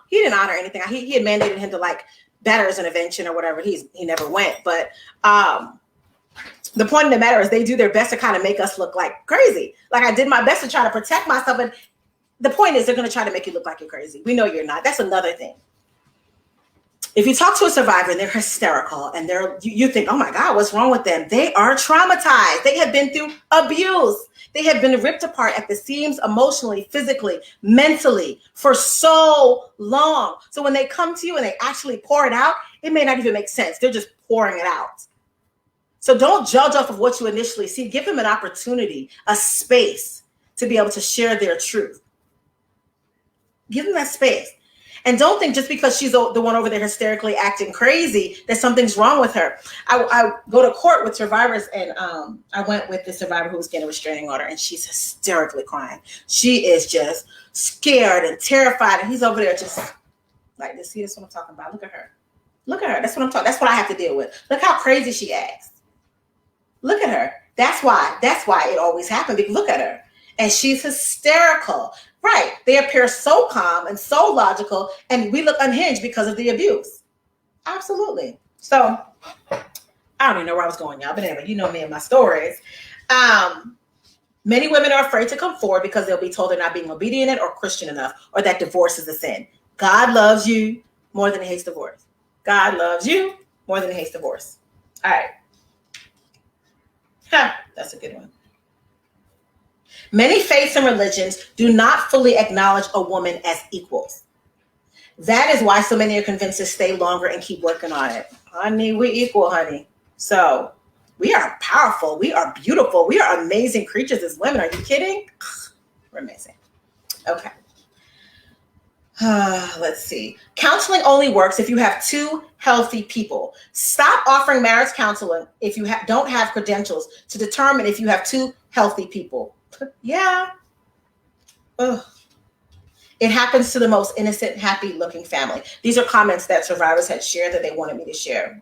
he didn't honor anything. He had mandated him to better his intervention or whatever. He never went. But the point of the matter is they do their best to kind of make us look like crazy. I did my best to try to protect myself. And the point is they're going to try to make you look like you're crazy. We know you're not. That's another thing. If you talk to a survivor and they're hysterical and you think, oh my God, what's wrong with them? They are traumatized. They have been through abuse. They have been ripped apart at the seams emotionally, physically, mentally for so long. So when they come to you and they actually pour it out, it may not even make sense. They're just pouring it out. So don't judge off of what you initially see. Give them an opportunity, a space to be able to share their truth. Give them that space. And don't think just because she's the one over there hysterically acting crazy that something's wrong with her. I go to court with survivors, and I went with the survivor who was getting a restraining order, and she's hysterically crying. She is just scared and terrified, and he's over there just like this. See, that's what I'm talking about. Look at her. Look at her. That's what I'm talking. That's what I have to deal with. Look how crazy she acts. Look at her. That's why it always happened. Because look at her. And she's hysterical. Right. They appear so calm and so logical, and we look unhinged because of the abuse. Absolutely. So I don't even know where I was going, y'all. But anyway, you know me and my stories. Many women are afraid to come forward because they'll be told they're not being obedient or Christian enough, or that divorce is a sin. God loves you more than he hates divorce. God loves you more than he hates divorce. All right. That's a good one. Many faiths and religions do not fully acknowledge a woman as equals. That is why so many are convinced to stay longer and keep working on it. Honey, we equal, honey. So we are powerful. We are beautiful. We are amazing creatures as women. Are you kidding? We're amazing. Okay. Let's see. Counseling only works if you have two healthy people. Stop offering marriage counseling if you don't have credentials to determine if you have two healthy people. Yeah. Ugh. It happens to the most innocent, happy-looking family. These are comments that survivors had shared that they wanted me to share.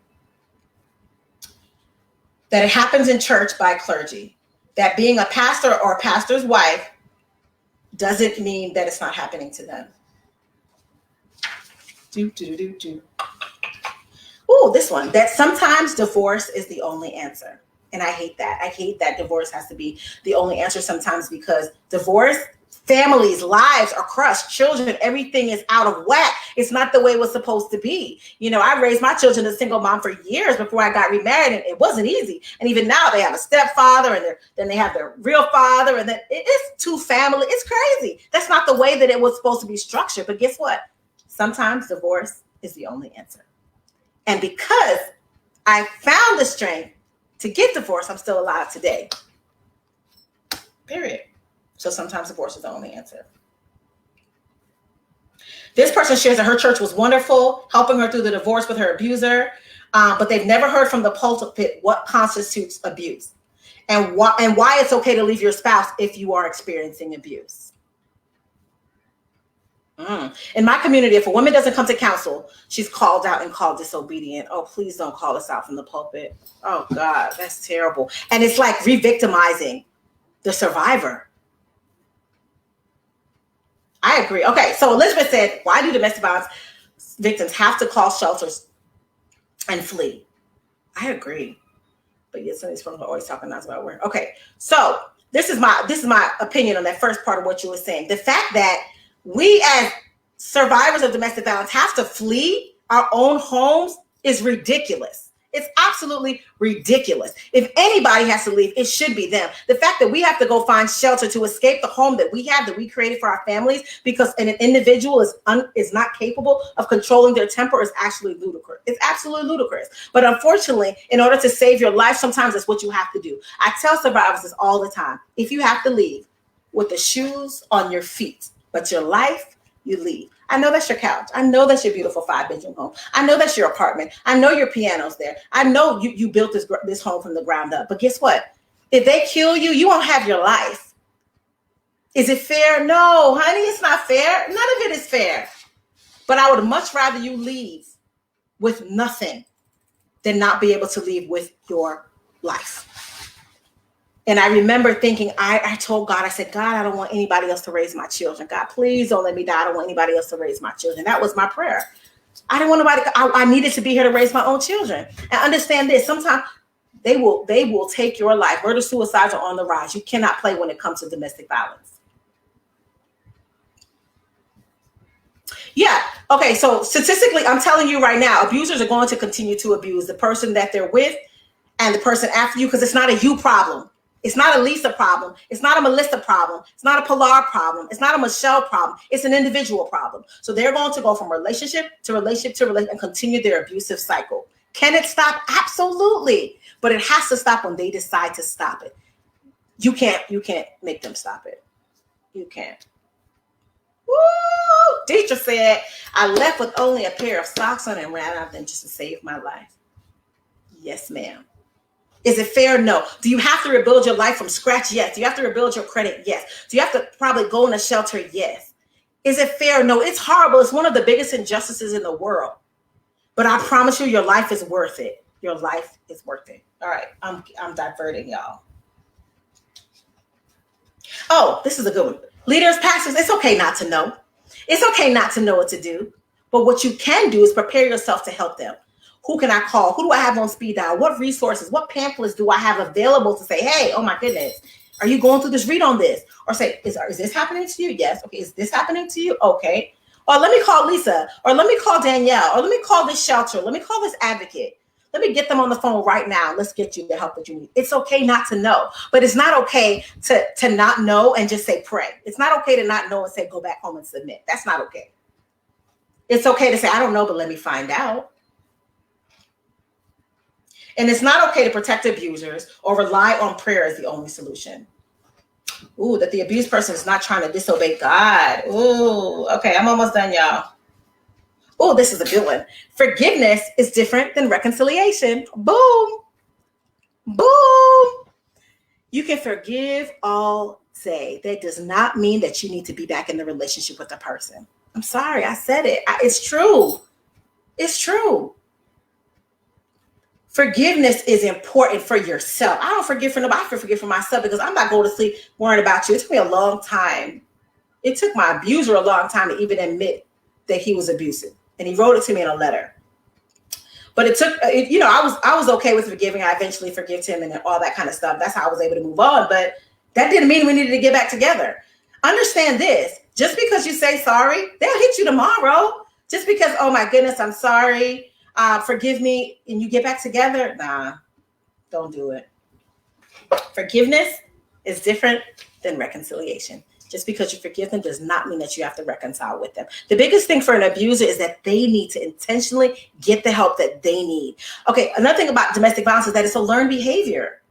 That it happens in church by clergy. That being a pastor or a pastor's wife doesn't mean that it's not happening to them. Ooh, this one. That sometimes divorce is the only answer. And I hate that. I hate that divorce has to be the only answer sometimes, because divorce, families, lives are crushed, children, everything is out of whack. It's not the way it was supposed to be. You know, I raised my children as a single mom for years before I got remarried, and it wasn't easy. And even now they have a stepfather, and then they have their real father, and then it's two family. It's crazy. That's not the way that it was supposed to be structured. But guess what? Sometimes divorce is the only answer. And because I found the strength to get divorced, I'm still alive today. Period. So sometimes divorce is the only answer. This person shares that her church was wonderful, helping her through the divorce with her abuser, but they've never heard from the pulpit what constitutes abuse and why it's okay to leave your spouse if you are experiencing abuse. In my community, if a woman doesn't come to counsel, she's called out and called disobedient. Oh, please don't call us out from the pulpit. Oh, God, that's terrible. And it's like re-victimizing the survivor. I agree. Okay, so Elizabeth said, why do domestic violence victims have to call shelters and flee? I agree. But yes, some of these folks are always talking nice about where. Okay, so this is my opinion on that first part of what you were saying. The fact that we as survivors of domestic violence have to flee our own homes is ridiculous. It's absolutely ridiculous. If anybody has to leave, it should be them. The fact that we have to go find shelter to escape the home that we have, that we created for our families, because an individual is not capable of controlling their temper, is actually ludicrous. It's absolutely ludicrous. But unfortunately, in order to save your life, sometimes that's what you have to do. I tell survivors this all the time. If you have to leave with the shoes on your feet, but your life, you leave. I know that's your couch. I know that's your beautiful 5-bedroom home. I know that's your apartment. I know your piano's there. I know you built this home from the ground up. But guess what? If they kill you, you won't have your life. Is it fair? No, honey, it's not fair. None of it is fair. But I would much rather you leave with nothing than not be able to leave with your life. And I remember thinking, I told God, I said, God, I don't want anybody else to raise my children. God, please don't let me die. I don't want anybody else to raise my children. That was my prayer. I didn't want nobody. I needed to be here to raise my own children. And understand this, sometimes they will take your life. Murder suicides are on the rise. You cannot play when it comes to domestic violence. Yeah. Okay. So statistically, I'm telling you right now, abusers are going to continue to abuse the person that they're with and the person after you, because it's not a you problem. It's not a Lisa problem. It's not a Melissa problem. It's not a Pilar problem. It's not a Michelle problem. It's an individual problem. So they're going to go from relationship to relationship to relationship and continue their abusive cycle. Can it stop? Absolutely. But it has to stop when they decide to stop it. You can't make them stop it. You can't. Woo! Teacher said, I left with only a pair of socks on and ran out then just to save my life. Yes, ma'am. Is it fair? No. Do you have to rebuild your life from scratch? Yes. Do you have to rebuild your credit? Yes. Do you have to probably go in a shelter? Yes. Is it fair? No. It's horrible. It's one of the biggest injustices in the world. But I promise you, your life is worth it. Your life is worth it. All right, I'm diverting y'all. Oh, this is a good one. Leaders, pastors, it's okay not to know. It's okay not to know what to do. But what you can do is prepare yourself to help them. Who can I call? Who do I have on speed dial? What resources, what pamphlets do I have available to say, hey, oh my goodness, are you going through this? Read on this. Or say, is this happening to you? Yes. Okay. Is this happening to you? Okay. Or let me call Lisa. Or let me call Danielle. Or let me call this shelter. Let me call this advocate. Let me get them on the phone right now. Let's get you the help that you need. It's okay not to know, but it's not okay to not know and just say pray. It's not okay to not know and say go back home and submit. That's not okay. It's okay to say I don't know, but let me find out. And it's not okay to protect abusers or rely on prayer as the only solution. Ooh, that the abused person is not trying to disobey God. Ooh, okay, I'm almost done, y'all. Oh, this is a good one. Forgiveness is different than reconciliation. Boom. Boom. You can forgive all day. That does not mean that you need to be back in the relationship with the person. I'm sorry, I said it. It's true. It's true. Forgiveness is important for yourself. I don't forgive for nobody. I forgive for myself because I'm not going to sleep worrying about you. It took me a long time. It took my abuser a long time to even admit that he was abusive. And he wrote it to me in a letter. But it took, I was okay with forgiving. I eventually forgave him and all that kind of stuff. That's how I was able to move on. But that didn't mean we needed to get back together. Understand this. Just because you say sorry, they'll hit you tomorrow. Just because, oh my goodness, I'm sorry, forgive me, and you get back together. Nah, don't do it. Forgiveness is different than reconciliation. Just because you forgive them does not mean that you have to reconcile with them. The biggest thing for an abuser is that they need to intentionally get the help that they need. Okay, another thing about domestic violence is that it's a learned behavior.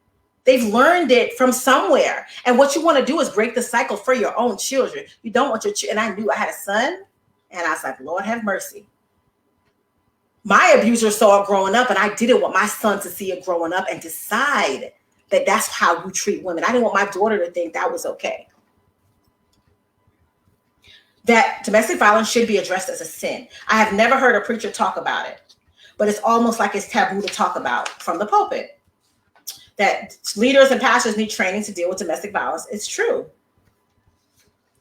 They've learned it from somewhere. And what you want to do is break the cycle for your own children. You don't want your children. And I knew I had a son, and I was like, Lord have mercy. My abuser saw it growing up, and I didn't want my son to see it growing up and decide that that's how you treat women. I didn't want my daughter to think that was okay. That domestic violence should be addressed as a sin. I have never heard a preacher talk about it, but it's almost like it's taboo to talk about from the pulpit. That leaders and pastors need training to deal with domestic violence. It's true.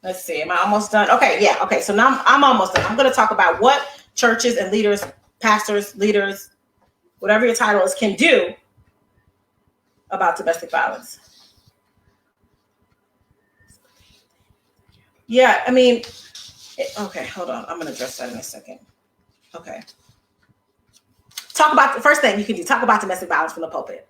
Let's see, am I almost done? Okay, yeah, okay, so now I'm almost done. I'm going to talk about what churches and leaders, pastors, leaders, whatever your title is, can do about domestic violence. Yeah, I mean, okay, hold on. I'm going to address that in a second. Okay. Talk about the first thing you can do. Talk about domestic violence from the pulpit.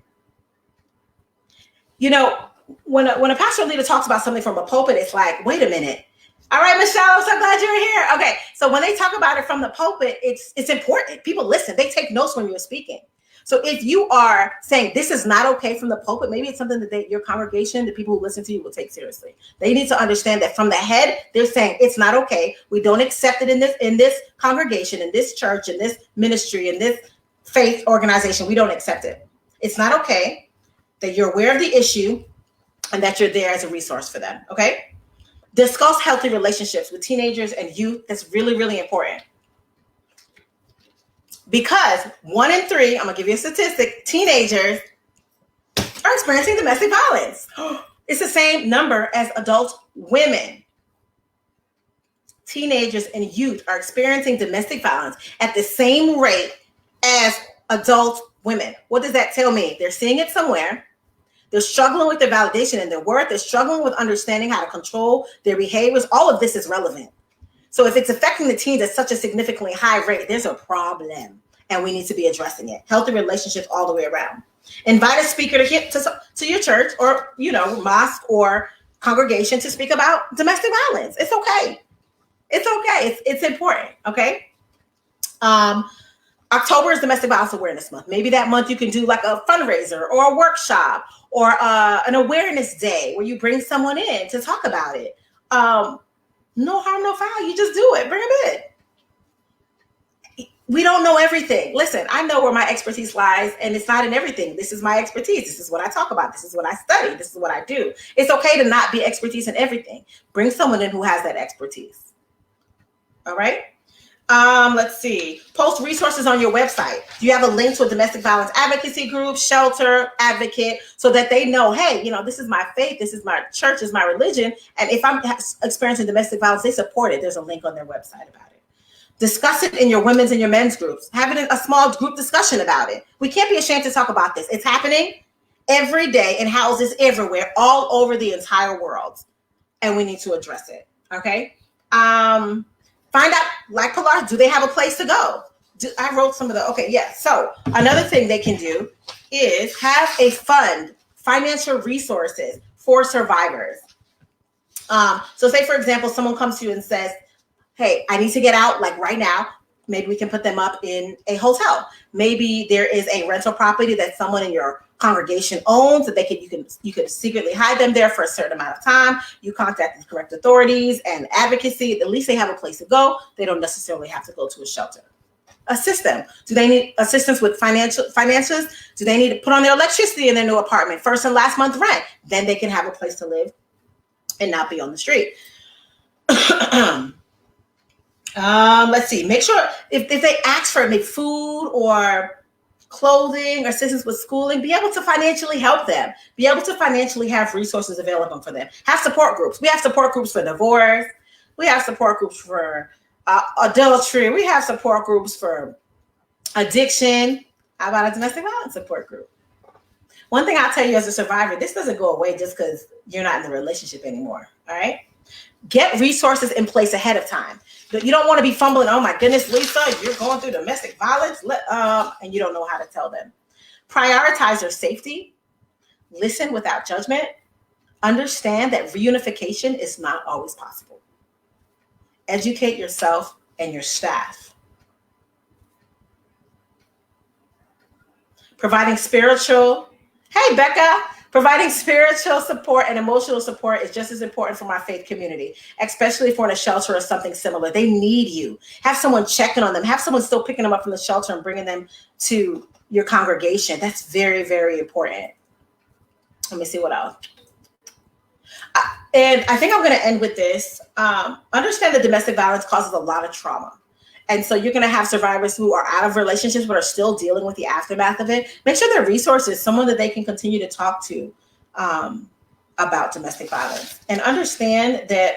You know, when a pastor or leader talks about something from a pulpit, it's like, wait a minute. All right, Michelle, I'm so glad you're here. Okay, so when they talk about it from the pulpit, it's important. People listen. They take notes when you're speaking. So if you are saying this is not okay from the pulpit, maybe it's something that your congregation, the people who listen to you, will take seriously. They need to understand that from the head, they're saying it's not okay. We don't accept it in this congregation, in this church, in this ministry, in this faith organization. We don't accept it. It's not okay. That you're aware of the issue and that you're there as a resource for them. Okay. Discuss healthy relationships with teenagers and youth. That's really, really important. Because 1 in 3, I'm going to give you a statistic, teenagers are experiencing domestic violence. It's the same number as adult women. Teenagers and youth are experiencing domestic violence at the same rate as adult women. What does that tell me? They're seeing it somewhere. They're struggling with their validation and their worth. They're struggling with understanding how to control their behaviors. All of this is relevant. So if it's affecting the teens at such a significantly high rate, there's a problem and we need to be addressing it. Healthy relationships all the way around. Invite a speaker to your church or, mosque or congregation to speak about domestic violence. It's okay. It's okay. It's important. Okay. October is Domestic Violence Awareness Month. Maybe that month you can do like a fundraiser or a workshop or an awareness day where you bring someone in to talk about it. No harm, no foul. You just do it. Bring them in. We don't know everything. Listen, I know where my expertise lies, and it's not in everything. This is my expertise. This is what I talk about. This is what I study. This is what I do. It's okay to not be expertise in everything. Bring someone in who has that expertise. All right? Let's see. Post resources on your website. Do you have a link to a domestic violence advocacy group, shelter, advocate, so that they know, hey, this is my faith, this is my church, this is my religion, and if I'm experiencing domestic violence, they support it. There's a link on their website about it. Discuss it in your women's and your men's groups. Have it in a small group discussion about it. We can't be ashamed to talk about this. It's happening every day in houses everywhere, all over the entire world, and we need to address it. Okay. Find out, like Pilar, do they have a place to go? I wrote some of the, okay, yeah. So another thing they can do is have a fund, financial resources for survivors. So say, for example, someone comes to you and says, hey, I need to get out like right now. Maybe we can put them up in a hotel. Maybe there is a rental property that someone in your congregation owns that you can secretly hide them there for a certain amount of time. You contact the correct authorities and advocacy. At least they have a place to go. They don't necessarily have to go to a shelter. Assist them. Do they need assistance with finances? Do they need to put on their electricity in their new apartment, first and last month rent? Then they can have a place to live and not be on the street. Let's see. Make sure if they ask for maybe food or clothing or assistance with schooling, be able to financially help them. Be able to financially have resources available for them. Have support groups. We have support groups for divorce. We have support groups for adultery. We have support groups for addiction. How about a domestic violence support group? One thing I'll tell you as a survivor, this doesn't go away just because you're not in the relationship anymore. All right. Get resources in place ahead of time. You don't want to be fumbling. Oh my goodness, Lisa, you're going through domestic violence, and you don't know how to tell them. Prioritize their safety. Listen without judgment. Understand that reunification is not always possible. Educate yourself and your staff. Providing spiritual. Hey, Becca. Providing spiritual support and emotional support is just as important for my faith community, especially if we're in a shelter or something similar. They need you. Have someone checking on them. Have someone still picking them up from the shelter and bringing them to your congregation. That's very, very important. Let me see what else. And I think I'm going to end with this. Understand that domestic violence causes a lot of trauma. And so you're going to have survivors who are out of relationships but are still dealing with the aftermath of it. Make sure there are resources, someone that they can continue to talk to about domestic violence. And understand that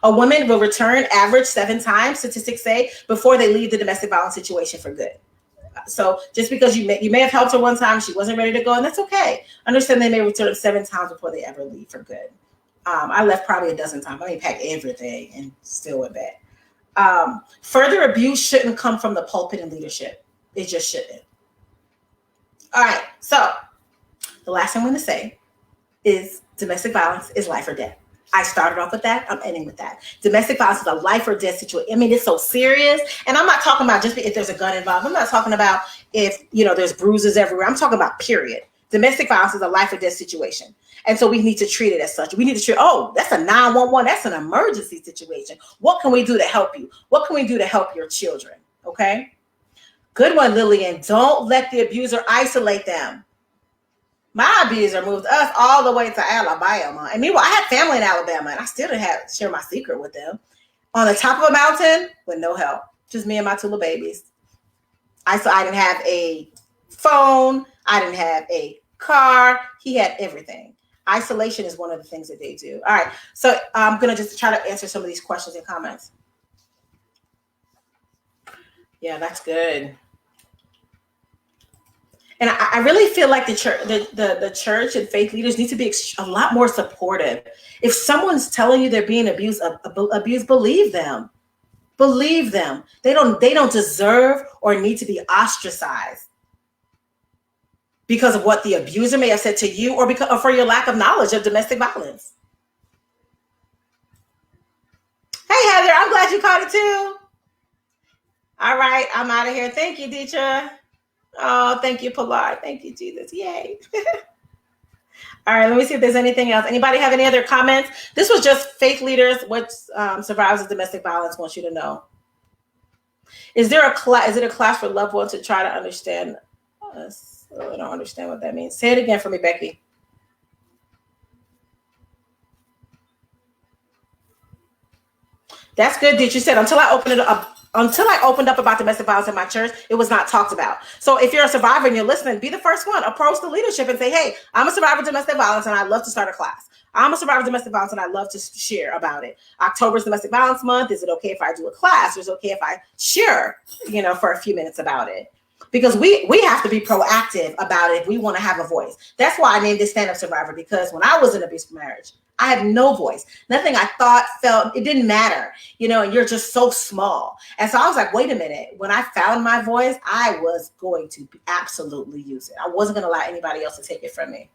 a woman will return average 7 times, statistics say, before they leave the domestic violence situation for good. So just because you may have helped her one time, she wasn't ready to go, and that's okay. Understand they may return 7 times before they ever leave for good. I left probably a dozen times. I packed everything and still went back. Further abuse shouldn't come from the pulpit and leadership. It just shouldn't. All right. So the last thing I'm going to say is domestic violence is life or death. I started off with that. I'm ending with that. Domestic violence is a life or death situation. I mean, it's so serious. And I'm not talking about just if there's a gun involved. I'm not talking about if, there's bruises everywhere. I'm talking about period. Domestic violence is a life or death situation. And so we need to treat it as such. We need to treat, that's a 911. That's an emergency situation. What can we do to help you? What can we do to help your children? Okay. Good one, Lillian. Don't let the abuser isolate them. My abuser moved us all the way to Alabama. And meanwhile, I had family in Alabama and I still didn't share my secret with them. On the top of a mountain with no help. Just me and my 2 little babies. I didn't have a phone. I didn't have a car. He had everything. Isolation is one of the things that they do. All right. So I'm going to just try to answer some of these questions and comments. Yeah, that's good. And I really feel like the church and faith leaders need to be a lot more supportive. If someone's telling you they're being abused, believe them. Believe them. They don't deserve or need to be ostracized because of what the abuser may have said to you or for your lack of knowledge of domestic violence. Hey, Heather, I'm glad you caught it too. All right, I'm out of here. Thank you, Deetra. Oh, thank you, Pilar. Thank you, Jesus. Yay. All right, let me see if there's anything else. Anybody have any other comments? This was just faith leaders, what survivors of domestic violence wants you to know. Is it a class for loved ones to try to understand us? Oh, I don't understand what that means. Say it again for me, Becky. That's good, Did you said until I open it up. Until I opened up about domestic violence in my church, it was not talked about. So if you're a survivor and you're listening, be the first one. Approach the leadership and say, hey, I'm a survivor of domestic violence and I'd love to start a class. I'm a survivor of domestic violence and I'd love to share about it. October's Domestic Violence Month. Is it okay if I do a class? Or is it okay if I share, for a few minutes about it? Because we have to be proactive about it if we want to have a voice. That's why I named this Stand Up Survivor, because when I was in an abusive marriage, I had no voice. Nothing I thought, felt, it didn't matter, and you're just so small. And so I was like, wait a minute. When I found my voice, I was going to absolutely use it. I wasn't going to allow anybody else to take it from me.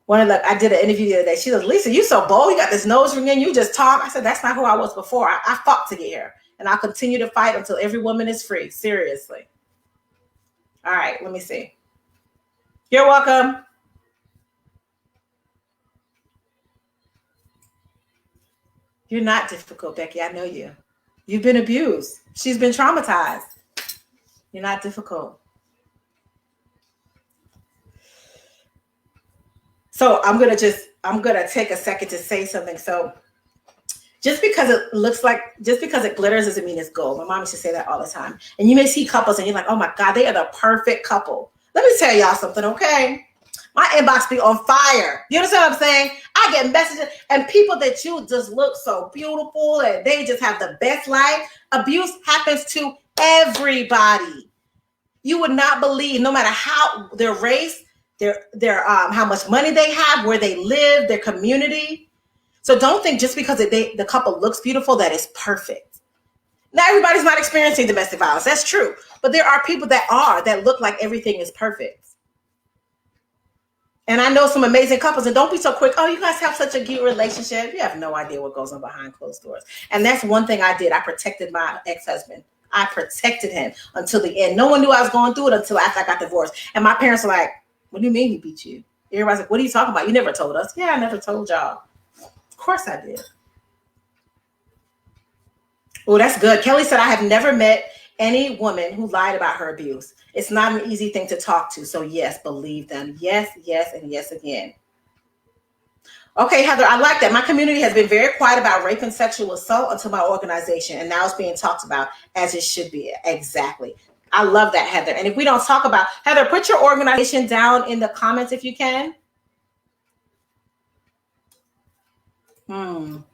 I did an interview the other day. She goes, Lisa, you so bold. You got this nose ring in. You just talk. I said, that's not who I was before. I fought to get here. And I'll continue to fight until every woman is free. Seriously. All right, let me see. You're welcome. You're not difficult, Becky. I know you. You've been abused. She's been traumatized. You're not difficult. So I'm going to take a second to say something. So just because it glitters doesn't mean it's gold. My mom used to say that all the time. And you may see couples and you're like, oh my God, they are the perfect couple. Let me tell y'all something, okay? My inbox be on fire. You understand what I'm saying? I get messages and people that you just look so beautiful and they just have the best life. Abuse happens to everybody. You would not believe, no matter how their race, their how much money they have, where they live, their community. So don't think just because the couple looks beautiful that it's perfect. Now everybody's not experiencing domestic violence. That's true. But there are people that look like everything is perfect. And I know some amazing couples, and don't be so quick. Oh, you guys have such a cute relationship. You have no idea what goes on behind closed doors. And that's one thing I did. I protected my ex-husband. I protected him until the end. No one knew I was going through it until after I got divorced. And my parents were like, what do you mean he beat you? Everybody's like, what are you talking about? You never told us. Yeah, I never told y'all. Of course I did. Oh, that's good. Kelly said, I have never met any woman who lied about her abuse. It's not an easy thing to talk to. So yes, believe them. Yes, yes, and yes again. Okay, Heather, I like that. My community has been very quiet about rape and sexual assault until my organization, and now it's being talked about as it should be. Exactly. I love that, Heather. And if we don't talk about, Heather, put your organization down in the comments if you can. I'm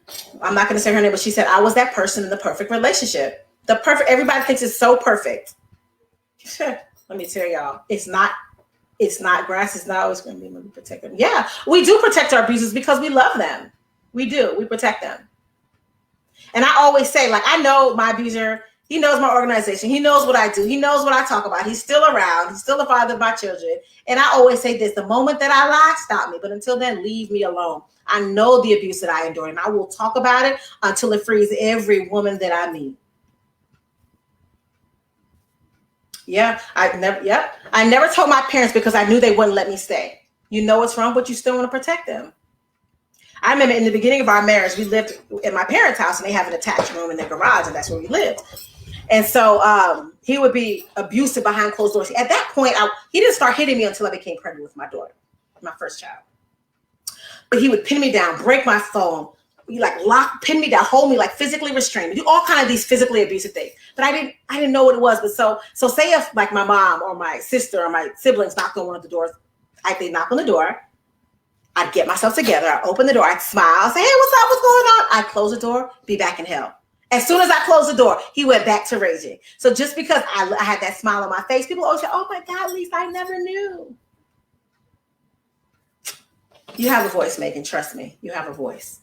not going to say her name, but she said, I was that person in the perfect relationship. Everybody thinks it's so perfect. Let me tell y'all, it's not grass is not always going to be when we protect them. Yeah, we do protect our abusers because we love them. We do. We protect them. And I always say, like, I know my abuser. He knows my organization. He knows what I do. He knows what I talk about. He's still around. He's still the father of my children. And I always say this, the moment that I lie, stop me. But until then, leave me alone. I know the abuse that I endure, and I will talk about it until it frees every woman that I meet. Yeah, I never told my parents because I knew they wouldn't let me stay. You know what's wrong, but you still want to protect them. I remember in the beginning of our marriage, we lived in my parents' house, and they have an attached room in their garage, and that's where we lived. And so he would be abusive behind closed doors. At that point, he didn't start hitting me until I became pregnant with my daughter, my first child. But he would pin me down, break my phone, pin me down, hold me, like physically restrain me, do all kind of these physically abusive things. But I didn't know what it was. But so say if like my mom or my sister or my siblings knocked on one of the doors, they knock on the door, I'd get myself together, I'd open the door, I'd smile, I'd say, hey, what's up, what's going on? I'd close the door, be back in hell. As soon as I closed the door, he went back to raging. So just because I had that smile on my face, people always say, oh my God, Lisa, I never knew. You have a voice, Megan. Trust me. You have a voice.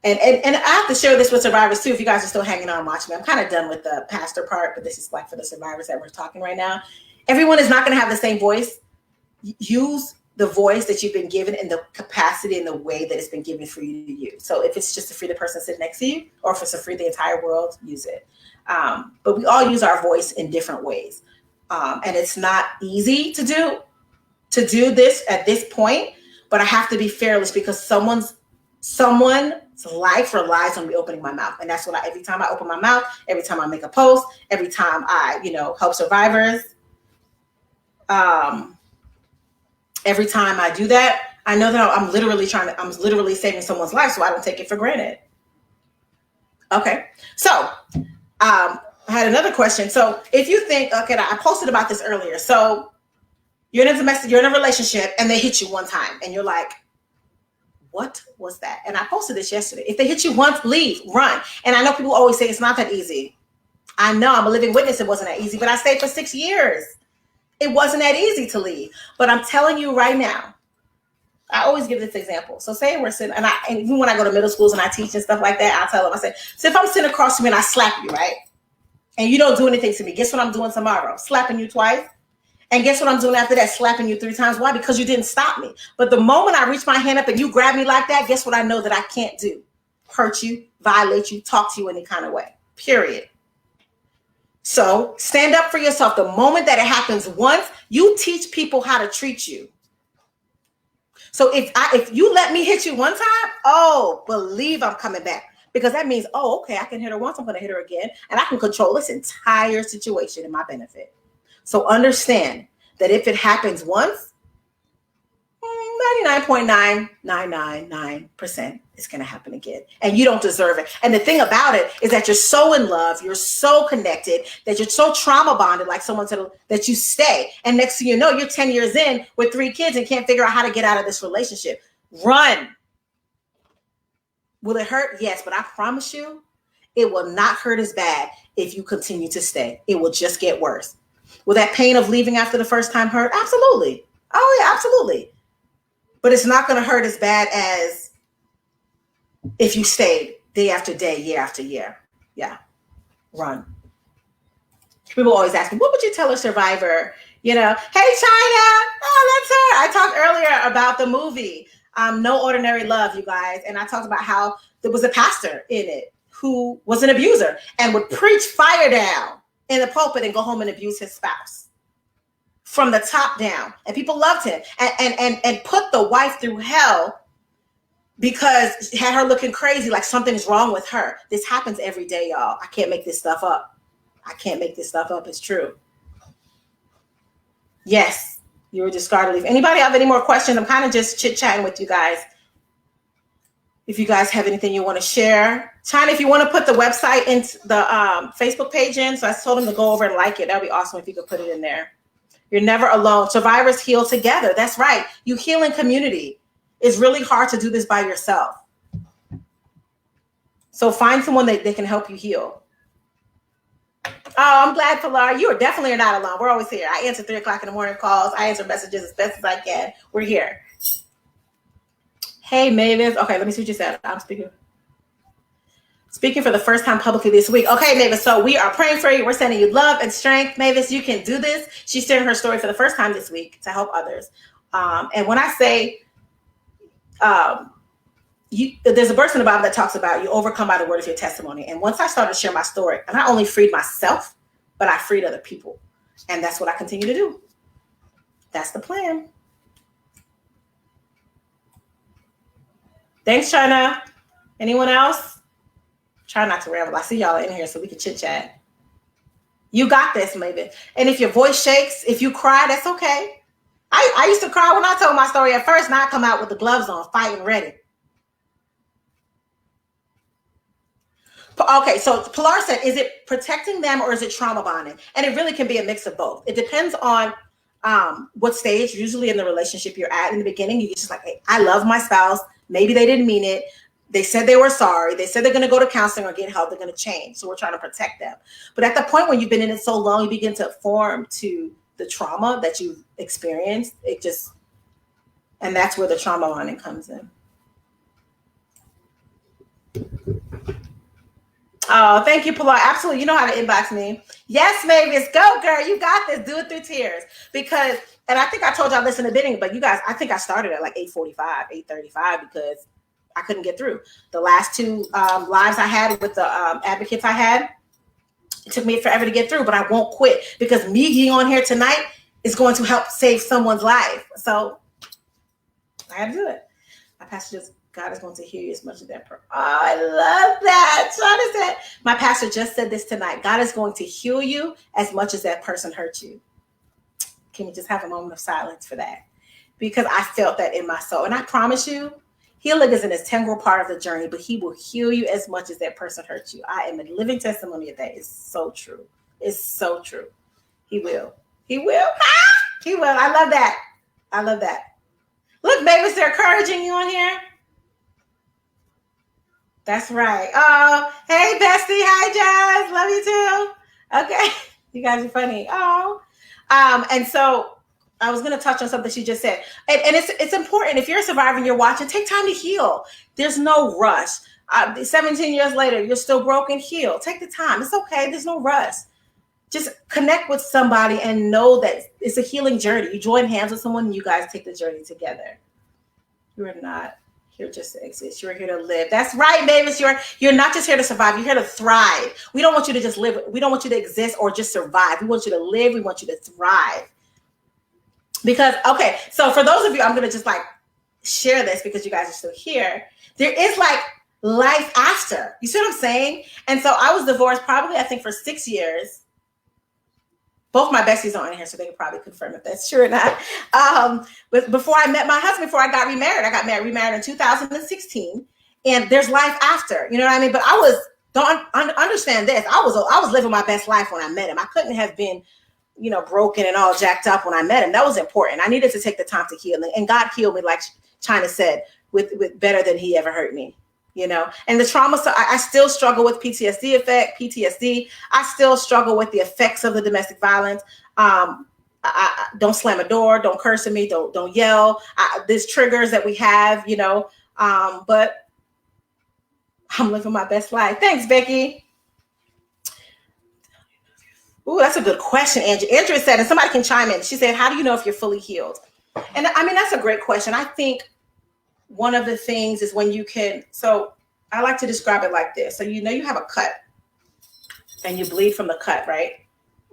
And I have to share this with survivors too. If you guys are still hanging on watching me, I'm kind of done with the pastor part, but this is like for the survivors that we're talking right now. Everyone is not going to have the same voice. Use the voice that you've been given in the capacity and the way that it's been given for you to use. So if it's just to free the person sitting next to you, or if it's to free the entire world, use it. But we all use our voice in different ways. And it's not easy to do this at this point, but I have to be fearless because someone's life relies on me opening my mouth. And that's what every time I open my mouth, every time I make a post, every time I, help survivors, every time I do that, I know that I'm literally saving someone's life, so I don't take it for granted. Okay. So, I had another question. So if you think, okay, I posted about this earlier. So you're in a relationship and they hit you one time and you're like, what was that? And I posted this yesterday. If they hit you once, leave, run. And I know people always say it's not that easy. I know, I'm a living witness. It wasn't that easy, but I stayed for 6 years. It wasn't that easy to leave. But I'm telling you right now, I always give this example. So say we're sitting, and even when I go to middle schools and I teach and stuff like that, I'll tell them, I say, so if I'm sitting across from you and I slap you, right? And you don't do anything to me, guess what I'm doing tomorrow? Slapping you twice. And guess what I'm doing after that? Slapping you 3 times. Why? Because you didn't stop me. But the moment I reach my hand up and you grab me like that, guess what I know that I can't do? Hurt you, violate you, talk to you any kind of way. Period. So stand up for yourself. The moment that it happens once, you teach people how to treat you. So if you let me hit you one time, oh, believe I'm coming back. Because that means, oh, okay, I can hit her once, I'm going to hit her again. And I can control this entire situation in my benefit. So understand that if it happens once, 99.9999% is going to happen again. And you don't deserve it. And the thing about it is that you're so in love, you're so connected, that you're so trauma bonded, like someone said, that you stay. And next thing you know, you're 10 years in with 3 kids and can't figure out how to get out of this relationship. Run. Will it hurt? Yes, but I promise you, it will not hurt as bad if you continue to stay. It will just get worse. Will that pain of leaving after the first time hurt? Absolutely. Oh, yeah, absolutely. But it's not going to hurt as bad as if you stayed day after day, year after year. Yeah. Run. People always ask me, what would you tell a survivor? You know, hey, China. Oh, that's her. I talked earlier about the movie, No Ordinary Love, you guys. And I talked about how there was a pastor in it who was an abuser and would preach fire down in the pulpit and go home and abuse his spouse from the top down. And people loved him and put the wife through hell because had her looking crazy, like something's wrong with her. This happens every day, y'all. I can't make this stuff up. It's true. Yes, you were discarded. If anybody have any more questions, I'm kind of just chit-chatting with you guys. If you guys have anything you want to share. China, if you want to put the website into the Facebook page in, so I told him to go over and like it. That'd be awesome if you could put it in there. You're never alone. Survivors heal together. That's right. You heal in community. It's really hard to do this by yourself. So find someone that can help you heal. Oh, I'm glad, Pilar. You are definitely not alone. We're always here. I answer 3 o'clock in the morning calls. I answer messages as best as I can. We're here. Hey, Mavis. Okay, let me see what you said. I'm speaking for the first time publicly this week. Okay, Mavis, so we are praying for you. We're sending you love and strength. Mavis, you can do this. She's sharing her story for the first time this week to help others. And when I say, there's a verse in the Bible that talks about you overcome by the word of your testimony. And once I started to share my story, I not only freed myself, but I freed other people. And that's what I continue to do. That's the plan. Thanks, China. Anyone else? Try not to ramble. I see y'all in here so we can chit chat. You got this, maybe. And if your voice shakes, if you cry, that's okay. I used to cry when I told my story at first. Now I come out with the gloves on, fighting ready. Okay, so Pilar said, is it protecting them or is it trauma bonding? And it really can be a mix of both. It depends on what stage, usually in the relationship you're at in the beginning. You're just like, hey, I love my spouse. Maybe they didn't mean it. They said they were sorry. They said they're going to go to counseling or get help. They're going to change. So we're trying to protect them. But at the point when you've been in it so long, you begin to form to the trauma that you've experienced. And that's where the trauma bonding comes in. Oh, thank you, Pilar. Absolutely. You know how to inbox me. Yes, Mavis. Go, girl. You got this. Do it through tears. Because, and I think I told y'all this in the beginning, but you guys, I think I started at like 8:45, 8:35 because I couldn't get through. The last 2 lives I had with the advocates I had, it took me forever to get through, but I won't quit because me being on here tonight is going to help save someone's life. So I had to do it. My pastor just, God is going to hear you as much as that. Oh, I love that. Shauna said, my pastor just said this tonight. God is going to heal you as much as that person hurt you. Can you just have a moment of silence for that? Because I felt that in my soul. And I promise you, Healing is an integral part of the journey, but he will heal you as much as that person hurts you. I am a living testimony of that. It's so true. It's so true. He will. He will. He will. I love that. I love that. Look, babies, they're encouraging you on here. That's right. Oh, hey, bestie. Hi, Jazz. Love you too. Okay. You guys are funny. Oh. And so I was going to touch on something she just said. And it's important. If you're a survivor and you're watching, take time to heal. There's no rush. 17 years later, you're still broken, heal. Take the time. It's okay. There's no rush. Just connect with somebody and know that it's a healing journey. You join hands with someone and you guys take the journey together. You are not here just to exist. You're here to live. That's right, babies. You're not just here to survive. You're here to thrive. We don't want you to just live. We don't want you to exist or just survive. We want you to live. We want you to thrive. Because, okay, so for those of you, I'm going to just like share this because you guys are still here. There is like life after. You see what I'm saying? And so I was divorced probably, I think, for 6 years. Both my besties are on here, so they can probably confirm if that's true or not. But before I met my husband, before I got remarried, remarried in 2016. And there's life after, you know what I mean? But don't understand this. I was living my best life when I met him. I couldn't have been, broken and all jacked up when I met him. That was important. I needed to take the time to heal. And God healed me, like China said, with better than he ever hurt me. And the trauma, so I still struggle with PTSD. I still struggle with the effects of the domestic violence. I don't slam a door, don't curse at me, don't yell. There's triggers that we have, but I'm living my best life. Thanks, Becky. Ooh, that's a good question, Andrea. Andrea said, and somebody can chime in. She said, how do you know if you're fully healed? And I mean, that's a great question. I think one of the things is when you can, so I like to describe it like this. So, you have a cut and you bleed from the cut, right?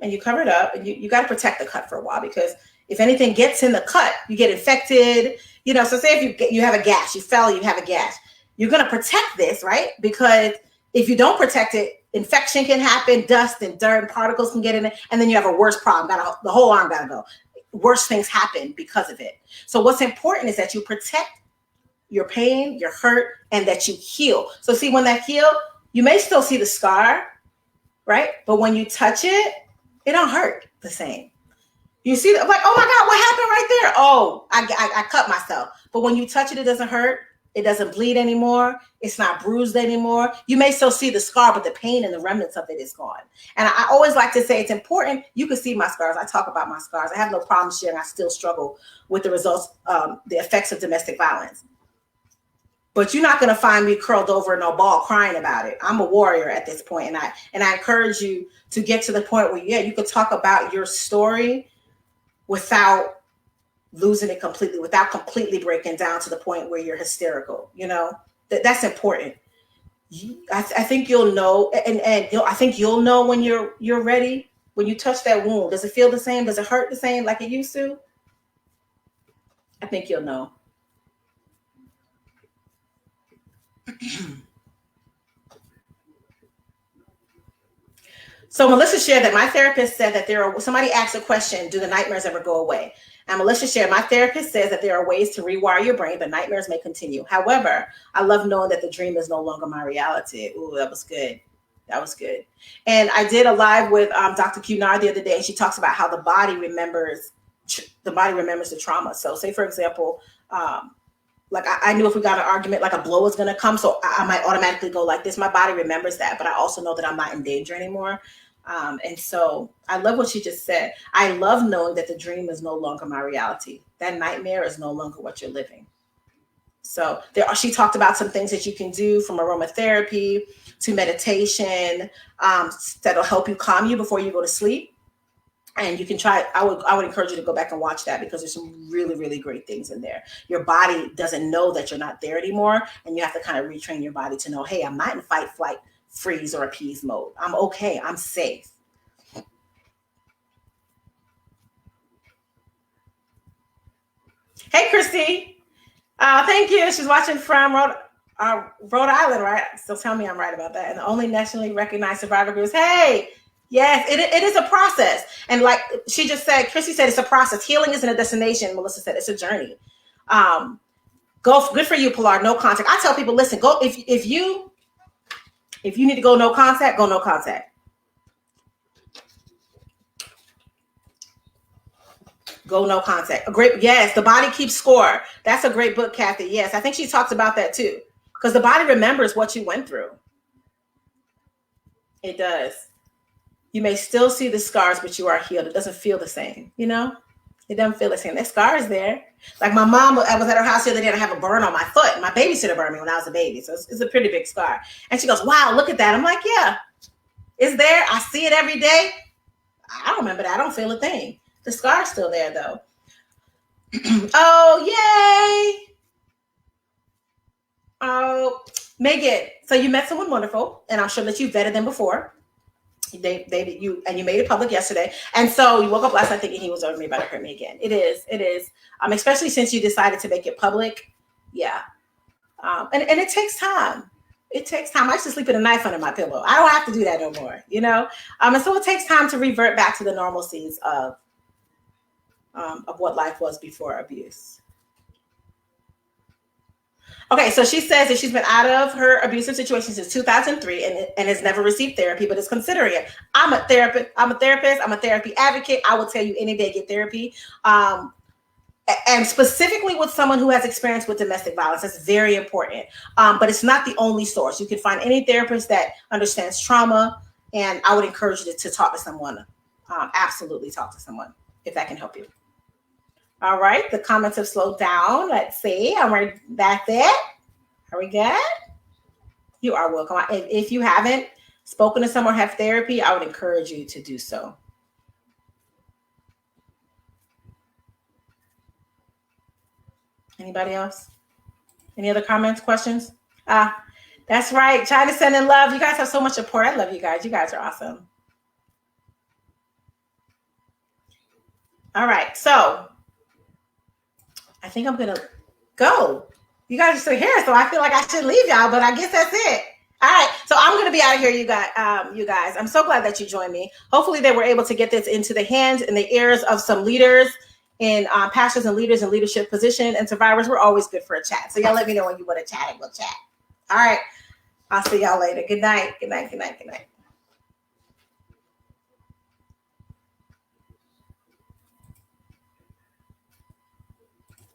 And you cover it up and you got to protect the cut for a while, because if anything gets in the cut, you get infected, so say if you have a gash, you fell, you have a gash, you're going to protect this, right? Because if you don't protect it, infection can happen, dust and dirt and particles can get in it. And then you have a worse problem. The whole arm got to go. Worse things happen because of it. So what's important is that you protect your pain, your hurt, and that you heal. So see, when that heal, you may still see the scar, right? But when you touch it, it don't hurt the same. You see that, like, oh my God, what happened right there? Oh, I cut myself. But when you touch it, it doesn't hurt. It doesn't bleed anymore. It's not bruised anymore. You may still see the scar, but the pain and the remnants of it is gone. And I always like to say it's important. You can see my scars. I talk about my scars. I have no problem sharing. I still struggle with the results, the effects of domestic violence. But you're not going to find me curled over in a ball crying about it. I'm a warrior at this point. And I encourage you to get to the point where, you could talk about your story without losing it completely, without completely breaking down to the point where you're hysterical. That's important. I think you'll know. And I think you'll know when you're ready, when you touch that wound. Does it feel the same? Does it hurt the same like it used to? I think you'll know. So Melissa shared that my therapist said that somebody asked a question, do the nightmares ever go away? And Melissa shared, my therapist says that there are ways to rewire your brain, but nightmares may continue. However, I love knowing that the dream is no longer my reality. Ooh, that was good. That was good. And I did a live with Dr. Cunard the other day, and she talks about how the body remembers the trauma. So say, for example, like I knew if we got an argument, like a blow was going to come. So I might automatically go like this. My body remembers that, but I also know that I'm not in danger anymore. And so I love what she just said. I love knowing that the dream is no longer my reality. That nightmare is no longer what you're living. So she talked about some things that you can do, from aromatherapy to meditation, that'll help you calm you before you go to sleep. And you can try, I would encourage you to go back and watch that, because there's some really, really great things in there. Your body doesn't know that you're not there anymore. And you have to kind of retrain your body to know, hey, I'm not in fight, flight, freeze, or appease mode. I'm okay. I'm safe. Hey, Christy. Thank you. She's watching from Rhode Island, right? So tell me I'm right about that. And the only nationally recognized survivor groups. Hey, yes, it is a process. And like she just said, Christy said, it's a process. Healing isn't a destination. Melissa said it's a journey. Go. Good for you, Pilar. No contact. I tell people, listen, go if you need to go no contact, go no contact. Go no contact. A great, yes, The Body Keeps Score. That's a great book, Kathy. Yes, I think she talks about that too. Because the body remembers what you went through. It does. You may still see the scars, but you are healed. It doesn't feel the same, you know? It doesn't feel the same. That scar is there. Like my mom, I was at her house the other day and I have a burn on my foot. My babysitter burned me when I was a baby. So it's a pretty big scar. And she goes, wow, look at that. I'm like, yeah, it's there. I see it every day. I don't remember that. I don't feel a thing. The scar's still there though. Oh, yay. Oh, Megan. So you met someone wonderful, and I'm sure that you vetted them before. You made it public yesterday, and so you woke up last night thinking he was over me, about to hurt me again. It is. Especially since you decided to make it public. Yeah, and it takes time. It takes time. I used to sleep with a knife under my pillow. I don't have to do that no more. You know, and so it takes time to revert back to the normalcies of what life was before abuse. Okay, so she says that she's been out of her abusive situation since 2003 and has never received therapy, but is considering it. I'm a therapist. I'm a therapy advocate. I will tell you any day, get therapy. And specifically with someone who has experience with domestic violence, that's very important. But it's not the only source. You can find any therapist that understands trauma, and I would encourage you to talk to someone. Absolutely talk to someone if that can help you. All right, the comments have slowed down. Let's see. That's it. Are we good? You are welcome. If you haven't spoken to someone or have therapy, I would encourage you to do so. Anybody else? Any other comments, questions? That's right. China sending love. You guys have so much support. I love you guys. You guys are awesome. All right, so I think I'm gonna go. You guys are still here, so I feel like I should leave y'all, but I guess that's it. All right, so I'm gonna be out of here, you guys. I'm so glad that you joined me. Hopefully they were able to get this into the hands and the ears of some leaders and pastors and leaders in leadership position and survivors. We're always good for a chat. So y'all let me know when you want to chat and we'll chat. All right, I'll see y'all later. Good night. Good night. Good night. Good night.